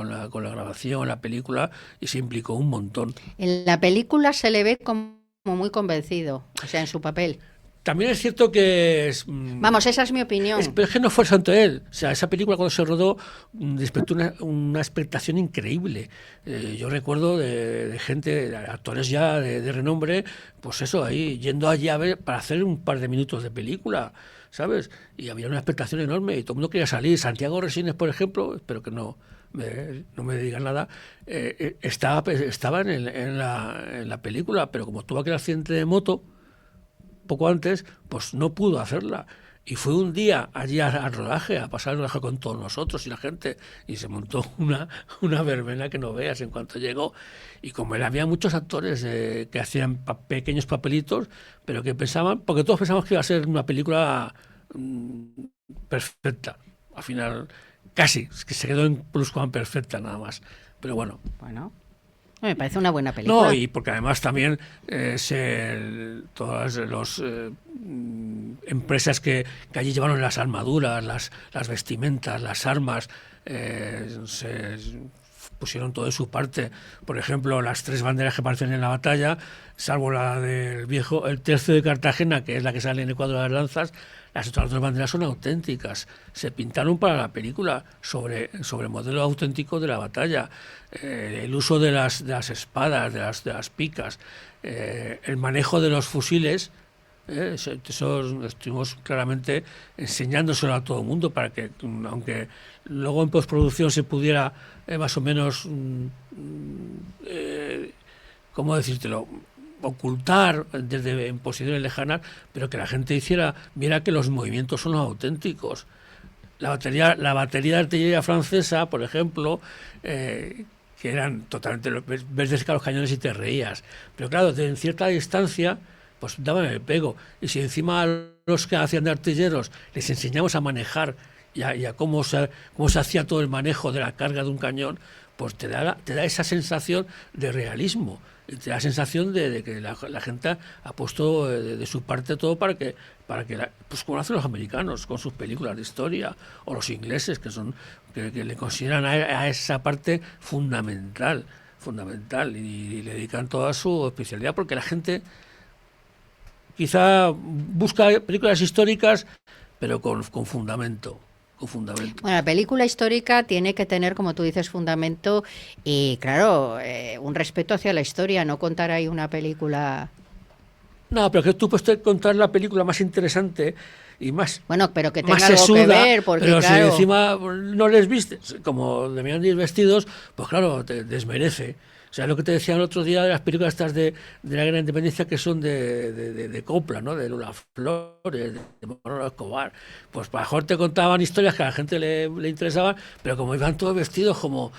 la grabación, la película, y se implicó un montón. En la película se le ve como muy convencido, o sea, en su papel. También es cierto que... Vamos, esa es mi opinión. Pero es que no fue santo él. O sea, esa película cuando se rodó despertó una expectación increíble. Yo recuerdo de gente, de actores ya de renombre, pues eso, ahí yendo allí a ver para hacer un par de minutos de película, ¿sabes? Y había una expectación enorme y todo el mundo quería salir. Santiago Resines, por ejemplo, espero que no me digan nada, estaba en la película, pero como tuvo aquel accidente de moto poco antes, pues no pudo hacerla. Y fue un día allí al rodaje, a pasar el rodaje con todos nosotros y la gente, y se montó una verbena que no veas en cuanto llegó. Y como él, había muchos actores que hacían pequeños papelitos, pero que pensaban, porque todos pensamos que iba a ser una película perfecta. Al final, casi, es que se quedó en pluscuamperfecta nada más. Pero bueno. Bueno, me parece una buena película. No, y porque además también todas las empresas que allí llevaron las armaduras, las vestimentas, las armas, se pusieron todo de su parte. Por ejemplo, las 3 banderas que aparecen en la batalla, salvo la del viejo, el tercio de Cartagena, que es la que sale en el cuadro de las lanzas, las otras 2 banderas son auténticas. Se pintaron para la película sobre el modelo auténtico de la batalla. El uso de las espadas, de las picas, el manejo de los fusiles. Eso estuvimos claramente enseñándoselo a todo el mundo para que, aunque luego en postproducción se pudiera más o menos, ¿cómo decírtelo?, ocultar desde en posiciones lejanas, pero que la gente viera que los movimientos son los auténticos. La batería de artillería francesa, por ejemplo, que eran totalmente... ves de cerca los cañones y te reías. Pero claro, en cierta distancia, pues daban el pego. Y si encima a los que hacían de artilleros les enseñamos a manejar y a cómo se hacía todo el manejo de la carga de un cañón, pues te da esa sensación de realismo. Y te da la sensación de que la gente ha puesto de su parte todo para que pues como lo hacen los americanos con sus películas de historia, o los ingleses que le consideran a esa parte fundamental y le dedican toda su especialidad, porque la gente quizá busca películas históricas pero con fundamento. Bueno, la película histórica tiene que tener, como tú dices, fundamento y, claro, un respeto hacia la historia, no contar ahí una película... No, pero que tú puedes contar la película más interesante y más... Bueno, pero que tenga sesuda, algo que ver, porque pero claro... si encima no les vistes, como debían ir vestidos, pues claro, te desmerece. O sea, lo que te decía el otro día de las películas estas de la Guerra de Independencia, que son de Copla, ¿no? De Lola Flores, de Manolo Escobar. Pues para mejor te contaban historias que a la gente le interesaban, pero como iban todos vestidos como...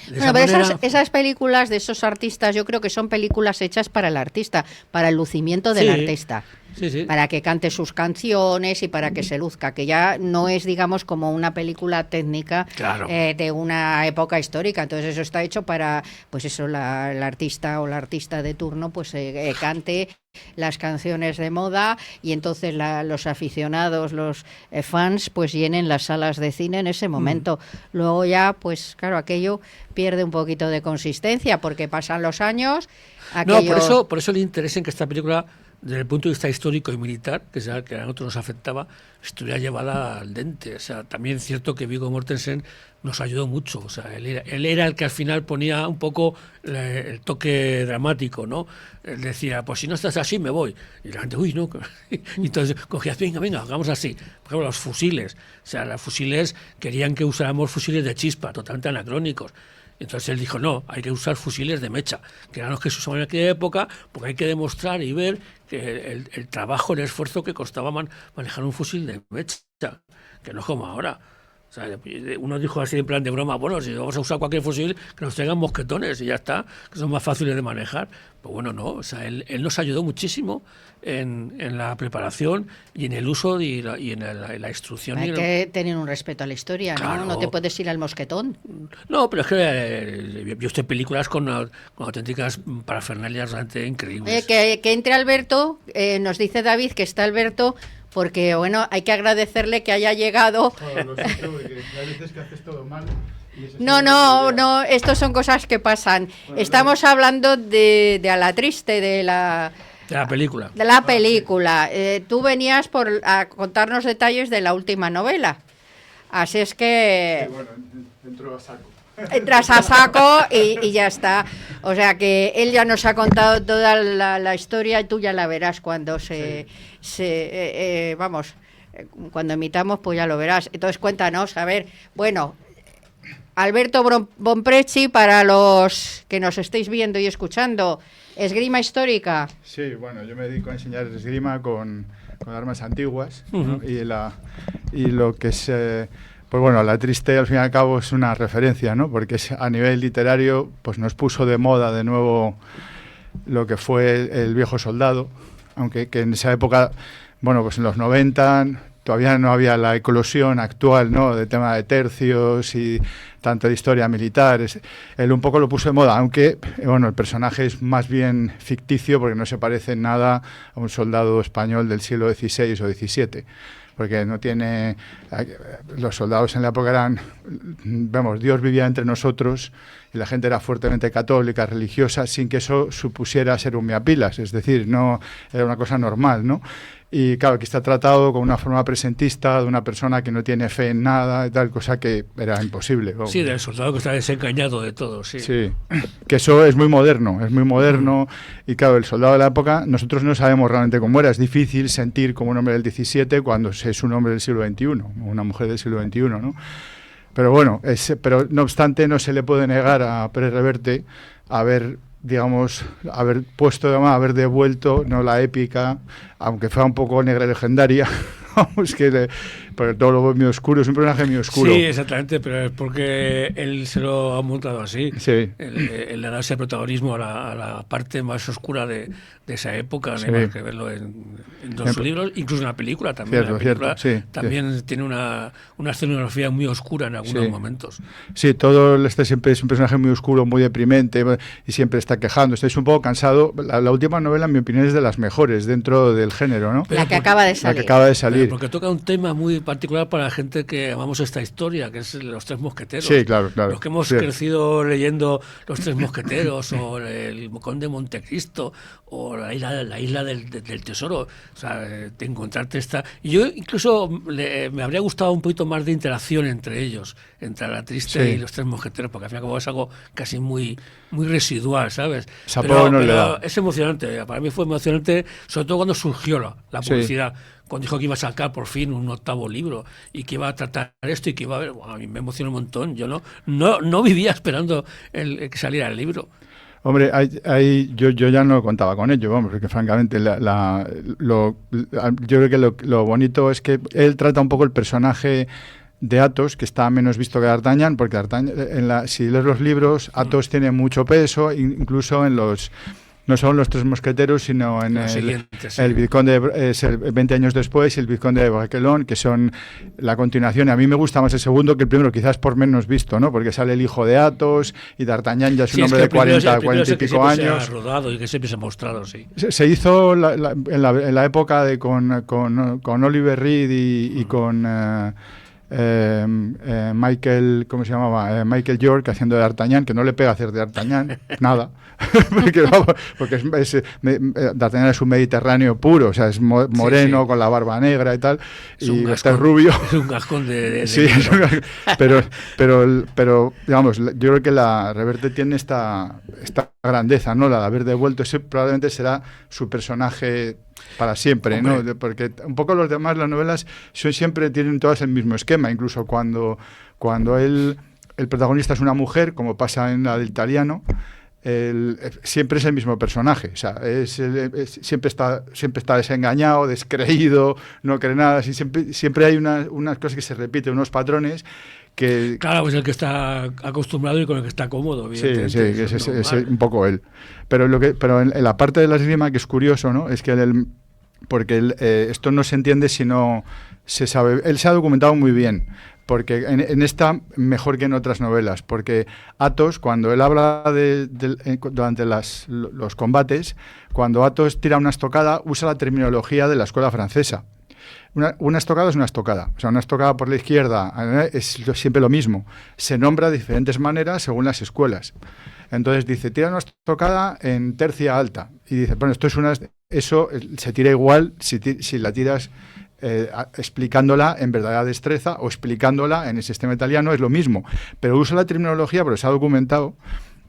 Bueno, pero esas películas de esos artistas, yo creo que son películas hechas para el artista, para el lucimiento del artista. Sí. Para que cante sus canciones y para que se luzca, que ya no es, digamos, como una película técnica, claro, de una época histórica. Entonces eso está hecho para, pues eso, el artista o la artista de turno pues cante las canciones de moda y entonces los aficionados, los fans, pues llenen las salas de cine en ese momento. Luego ya, pues claro, aquello pierde un poquito de consistencia porque pasan los años. Aquello... No, por eso le interesa en que esta película, desde el punto de vista histórico y militar, que es el que a nosotros nos afectaba, estuviera llevada al dente. O sea, también es cierto que Viggo Mortensen nos ayudó mucho. O sea, él era el que al final ponía un poco el toque dramático, ¿no? Él decía, pues si no estás así, me voy. Y la gente, uy, no. Y entonces cogías, venga, hagamos así. Por ejemplo, los fusiles. O sea, los fusiles querían que usáramos fusiles de chispa, totalmente anacrónicos. Entonces él dijo, no, hay que usar fusiles de mecha, que eran los que se usaban en aquella época, porque hay que demostrar y ver que el trabajo, el esfuerzo que costaba manejar un fusil de mecha, que no es como ahora. O sea, uno dijo así en plan de broma, bueno, si vamos a usar cualquier fusil, que nos traigan mosquetones y ya está, que son más fáciles de manejar. Pues bueno, no, o sea, él nos ayudó muchísimo en la preparación y en el uso y en la instrucción. Hay que tener un respeto a la historia, Claro. ¿no? No te puedes ir al mosquetón. No, pero es que yo he visto películas con auténticas parafernalias realmente increíbles. Que entre Alberto, nos dice David que está Alberto, porque bueno, hay que agradecerle que haya llegado. Lo siento, porque hay veces que haces todo mal. No, estos son cosas que pasan. Estamos hablando de A la triste, de la película. De la película. Tú venías a contarnos detalles de la última novela. Así es que... Sí, bueno, entro a saco. Entras a saco y ya está. O sea que él ya nos ha contado toda la historia y tú ya la verás cuando cuando emitamos, pues ya lo verás. Entonces cuéntanos, a ver, bueno, Alberto Bonpreci, para los que nos estéis viendo y escuchando, esgrima histórica. Sí, bueno, yo me dedico a enseñar esgrima con armas antiguas, ¿no? Y lo que es... pues bueno, La triste al fin y al cabo es una referencia, ¿no? Porque a nivel literario pues nos puso de moda de nuevo lo que fue El viejo soldado, aunque que en esa época, bueno, pues en los 90 todavía no había la eclosión actual, ¿no? De tema de tercios y tanto de historia militar. Él un poco lo puso de moda, aunque bueno, el personaje es más bien ficticio porque no se parece en nada a un soldado español del siglo XVI o XVII. Porque no tiene... Los soldados en la época eran... Vemos, Dios vivía entre nosotros y la gente era fuertemente católica, religiosa, sin que eso supusiera ser un miapilas. Es decir, no era una cosa normal, ¿no? Y claro, aquí está tratado con una forma presentista de una persona que no tiene fe en nada y tal, cosa que era imposible. Vamos. Sí, del soldado que está desengañado de todo, sí. Sí, que eso es muy moderno, y claro, el soldado de la época, nosotros no sabemos realmente cómo era, es difícil sentir como un hombre del 17 cuando es un hombre del siglo XXI, una mujer del siglo XXI, ¿no? Pero bueno, pero no obstante no se le puede negar a Pérez Reverte haber devuelto, no la épica, aunque fuera un poco negra y legendaria, vamos, porque todo lo muy oscuro, es un personaje muy oscuro. Sí, exactamente, pero es porque él se lo ha montado así. Sí. Él le da ese protagonismo a la parte más oscura de esa época, Sí. no hay más que verlo en dos libros, incluso en la película también. Cierto, la película cierto, sí, también tiene una escenografía muy oscura en algunos momentos. Sí, siempre es un personaje muy oscuro, muy deprimente y siempre está quejando. Estoy un poco cansado. La última novela, en mi opinión, es de las mejores dentro del género, ¿no? La que acaba de salir. La que acaba de salir. Pero porque toca un tema muy particular para la gente que amamos esta historia, que es Los Tres Mosqueteros. Sí, claro. Los que hemos crecido leyendo Los Tres Mosqueteros o el Conde de Montecristo o la isla del tesoro. O sea, de encontrarte esta... Y yo incluso me habría gustado un poquito más de interacción entre ellos, entre La triste y Los Tres Mosqueteros, porque al fin y al cabo es algo casi muy residual, ¿sabes? Pero es emocionante. Para mí fue emocionante, sobre todo cuando surgió la publicidad. Cuando dijo que iba a sacar por fin un 8º libro y que iba a tratar esto y que iba a ver, bueno, a mí me emocionó un montón. Yo no vivía esperando que saliera el libro. Hombre, yo ya no contaba con ello, vamos, porque francamente yo creo que lo bonito es que él trata un poco el personaje de Athos, que está menos visto que D'Artagnan, porque D'Artagnan, si lees los libros, Athos tiene mucho peso, incluso en los... No son los Tres Mosqueteros, sino en el Vizconde, es el 20 años después, y el Vizconde de Braquelón, que son la continuación. A mí me gusta más el segundo que el primero, quizás por menos visto, ¿no? Porque sale el hijo de Athos y D'Artagnan ya es un hombre de 40 y pico años. Se ha rodado y que siempre se ha mostrado, sí. Se hizo en la época con Oliver Reed y con... Michael, ¿cómo se llamaba? Michael York haciendo de D'Artagnan, que no le pega hacer de D'Artagnan, nada. porque D'Artagnan es un mediterráneo puro, o sea, es moreno, con la barba negra y tal, y está rubio. Es un gascón de sí, pero digamos, yo creo que la Reverte tiene esta grandeza, ¿no? La de haber devuelto, ese probablemente será su personaje para siempre, ¿no? Porque un poco los demás, las novelas siempre tienen todas el mismo esquema, incluso cuando el protagonista es una mujer, como pasa en la del italiano, siempre es el mismo personaje. O sea, siempre está desengañado, descreído, no cree nada. Siempre hay unas cosas que se repiten, unos patrones que... Claro, pues el que está acostumbrado y con el que está cómodo. Sí, es un poco él. Pero en la parte de la esgrima, que es curioso, ¿no? Es que porque esto no se entiende si no se sabe. Él se ha documentado muy bien, porque en esta mejor que en otras novelas, porque Athos, cuando él habla durante los combates, cuando Athos tira una estocada, usa la terminología de la escuela francesa. Una estocada es una estocada. O sea, una estocada por la izquierda es siempre lo mismo. Se nombra de diferentes maneras según las escuelas. Entonces dice, tira una estocada en tercia alta. Y dice, bueno, eso se tira igual si la tiras explicándola en verdadera destreza o explicándola en el sistema italiano, es lo mismo. Pero usa la terminología, porque se ha documentado,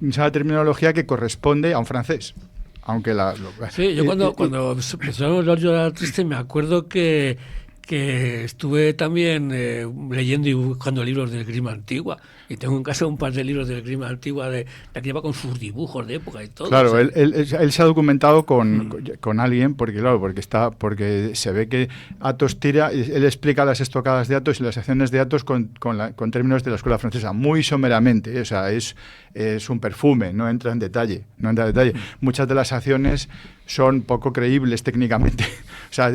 usa la terminología que corresponde a un francés. Aunque Sí, yo cuando empezamos a hablar de Triste me acuerdo que estuve también leyendo y buscando libros de esgrima antigua, y tengo en casa un par de libros de esgrima antigua de la que lleva con sus dibujos de época y todo. Claro, él se ha documentado con alguien, porque se ve que Athos tira, él explica las estocadas de Athos y las acciones de Athos con términos de la escuela francesa, muy someramente, o sea, es un perfume, no entra en detalle. Muchas de las acciones son poco creíbles técnicamente. O sea,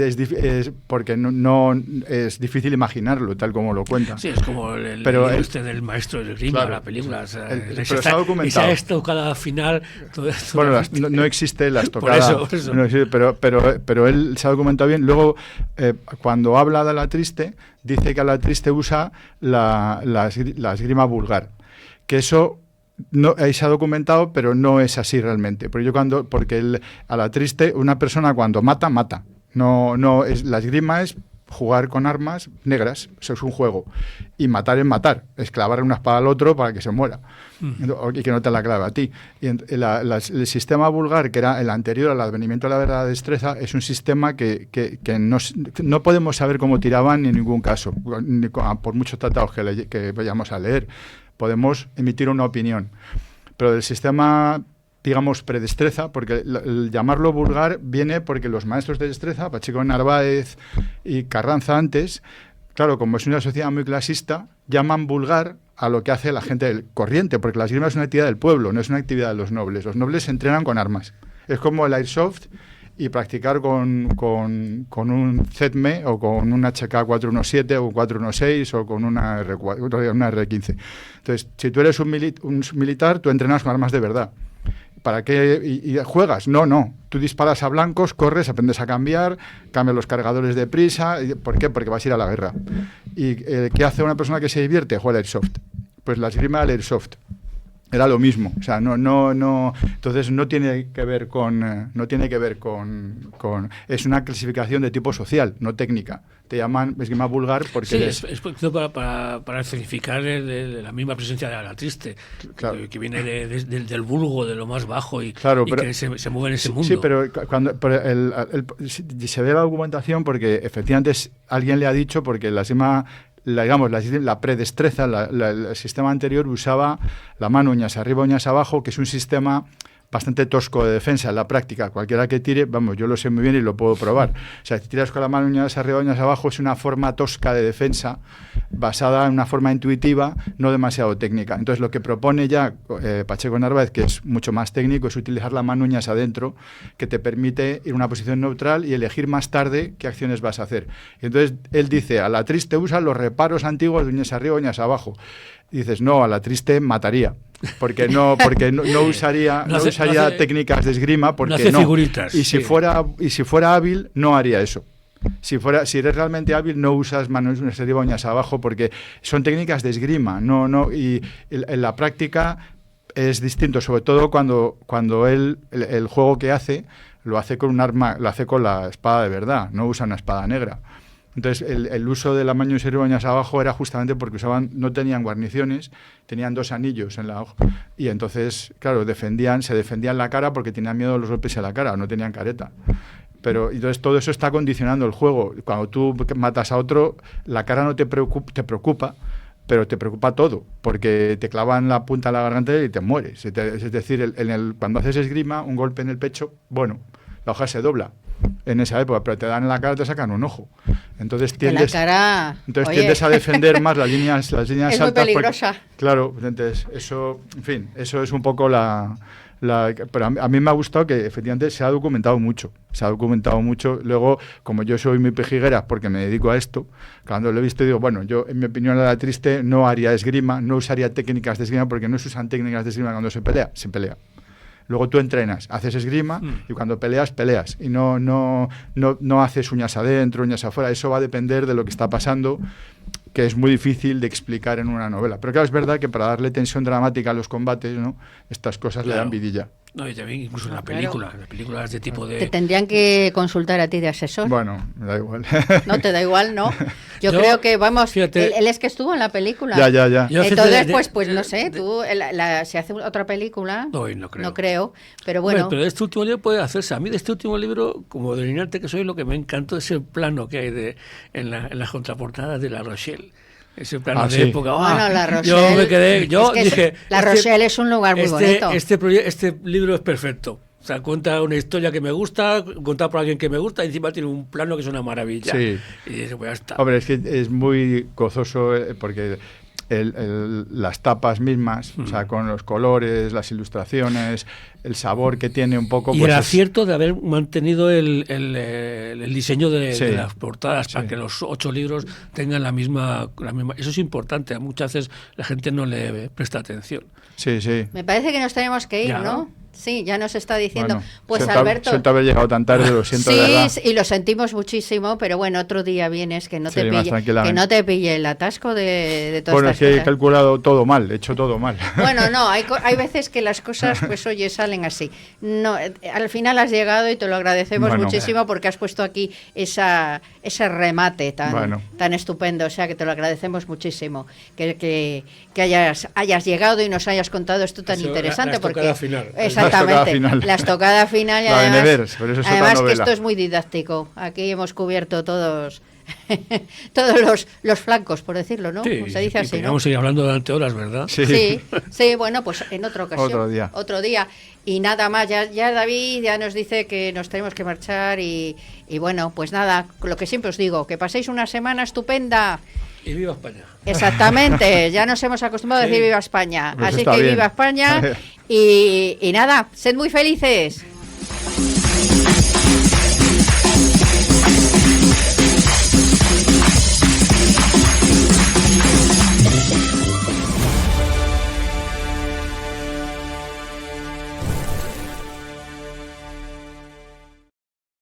porque no es difícil imaginarlo tal como lo cuenta. Sí, es como el del maestro del esgrima, claro, la película. O sea, pero está documentado. Esa estocada final. Bueno, no existe la estocada. Por eso. No existe, pero él se ha documentado bien. Luego, cuando habla de Alatriste, dice que Alatriste usa la esgrima vulgar. Que eso... No, ahí se ha documentado, pero no es así realmente. Porque Alatriste, una persona cuando mata. La esgrima es jugar con armas negras, eso es un juego. Y matar es matar, es clavar una espada al otro para que se muera y que no te la clave a ti. Y el sistema vulgar, que era el anterior al advenimiento de la verdadera destreza, es un sistema que no podemos saber cómo tiraban en ningún caso, por muchos tratados que vayamos a leer. Podemos emitir una opinión, pero del sistema, digamos, predestreza, porque el llamarlo vulgar viene porque los maestros de destreza, Pacheco Narváez y Carranza antes, claro, como es una sociedad muy clasista, llaman vulgar a lo que hace la gente corriente, porque la esgrima es una actividad del pueblo, no es una actividad de los nobles. Los nobles se entrenan con armas. Es como el airsoft y practicar con un ZME o con un HK417 o 416 o con una R15. Entonces, si tú eres un militar, tú entrenas con armas de verdad. ¿Para qué? ¿Y juegas? No. Tú disparas a blancos, corres, aprendes a cambias los cargadores de prisa. ¿Por qué? Porque vas a ir a la guerra. ¿Y qué hace una persona que se divierte? Juega al airsoft. Pues la esgrima al airsoft. Era lo mismo, o sea, entonces no tiene que ver con es una clasificación de tipo social, no técnica. Te llaman esgrima vulgar porque sí, es para escenificar la misma presencia de Alatriste, claro, que viene del vulgo, de lo más bajo y que se mueve en ese mundo. Sí, pero cuando se ve la documentación porque efectivamente alguien le ha dicho, porque la predestreza, el sistema anterior usaba la mano uñas arriba, uñas abajo, que es un sistema bastante tosco de defensa en la práctica. Cualquiera que tire, yo lo sé muy bien y lo puedo probar. O sea, si tiras con la mano uñas arriba, uñas abajo, es una forma tosca de defensa basada en una forma intuitiva, no demasiado técnica. Entonces, lo que propone ya Pacheco Narváez, que es mucho más técnico, es utilizar la mano uñas adentro, que te permite ir a una posición neutral y elegir más tarde qué acciones vas a hacer. Y entonces, él dice, Alatriste usa los reparos antiguos de uñas arriba, uñas abajo. Y dices, no, Alatriste mataría. Porque no usaría técnicas de esgrima, porque no. Figuritas, y si fuera hábil, no haría eso. Si eres realmente hábil, no usas manos arriba, uñas abajo, porque son técnicas de esgrima. Y en la práctica es distinto, sobre todo cuando el juego que hace, lo hace con un arma, lo hace con la espada de verdad, no usa una espada negra. Entonces, el uso de la mano arriba, uñas abajo era justamente porque no tenían guarniciones, tenían 2 anillos en la hoja. Y entonces, claro, se defendían la cara porque tenían miedo de los golpes en la cara, no tenían careta. Pero entonces todo eso está condicionando el juego. Cuando tú matas a otro, la cara no te preocupa, pero te preocupa todo, porque te clavan la punta de la garganta y te mueres. Es decir, cuando haces esgrima, un golpe en el pecho, bueno, la hoja se dobla en esa época, pero te dan en la cara, te sacan un ojo. Entonces tiendes a defender más las líneas es altas. muy peligrosa. Claro, entonces eso, en fin, eso es un poco pero a mí me ha gustado que efectivamente se ha documentado mucho. Luego, como yo soy muy pejiguera porque me dedico a esto, cuando lo he visto digo, bueno, yo en mi opinión la triste no haría esgrima, no usaría técnicas de esgrima porque no se usan técnicas de esgrima cuando se pelea. Luego tú entrenas, haces esgrima y cuando peleas y no haces uñas adentro, uñas afuera. Eso va a depender de lo que está pasando, que es muy difícil de explicar en una novela. Pero claro, es verdad que para darle tensión dramática a los combates, ¿no?, estas cosas le dan vidilla. No, y también incluso en las películas de tipo de... Te tendrían que consultar a ti de asesor. Bueno, me da igual. No, te da igual, ¿no? Yo creo que, vamos, fíjate, él es que estuvo en la película. Ya. Entonces, pues no sé, si hace otra película... No creo. No creo, pero bueno... Pero este último libro puede hacerse. A mí de este último libro, como delineante que soy, lo que me encantó es el plano que hay en las contraportadas de La Rochelle. Ese plano de época. Bueno, La Rochelle. Yo me quedé, dije... La Rochelle es un lugar muy bonito. Este libro es perfecto. O sea, cuenta una historia que me gusta, contada por alguien que me gusta, y encima tiene un plano que es una maravilla. Sí. Y dice, pues ya está. Hombre, es que es muy gozoso porque las tapas mismas, o sea, con los colores, las ilustraciones, el sabor que tiene un poco... Y pues el acierto de haber mantenido el diseño de las portadas para que los 8 libros tengan la misma... Eso es importante. Muchas veces la gente no le presta atención. Sí. Me parece que nos tenemos que ir, Ya. ¿no? Sí, ya nos está diciendo. Bueno, pues Alberto... Siento haber llegado tan tarde, lo siento de verdad. Sí, y lo sentimos muchísimo, pero bueno, otro día vienes que no Sí, más que tranquilamente. no te pille el atasco de todas Bueno, es estas que he cosas. calculado todo mal, he hecho todo mal. Bueno, no, hay veces que las cosas, pues oye, salen así. No, al final has llegado y te lo agradecemos muchísimo porque has puesto aquí ese remate tan estupendo, o sea que te lo agradecemos muchísimo que hayas llegado y nos hayas contado esto tan interesante. La final. Exactamente, la estocada final y además, pero eso es además otra que novela. esto es muy didáctico. Aquí hemos cubierto todos todos los flancos, por decirlo, ¿no? Sí, Se dice así, ¿no? Vamos a seguir hablando durante horas, ¿verdad? Sí, bueno, pues en otra ocasión. Otro día. Y nada más, ya David ya nos dice que nos tenemos que marchar y bueno, pues nada, lo que siempre os digo, que paséis una semana estupenda. Y viva España. Exactamente, ya nos hemos acostumbrado a decir viva España. Pues así que bien. viva España y nada, sed muy felices.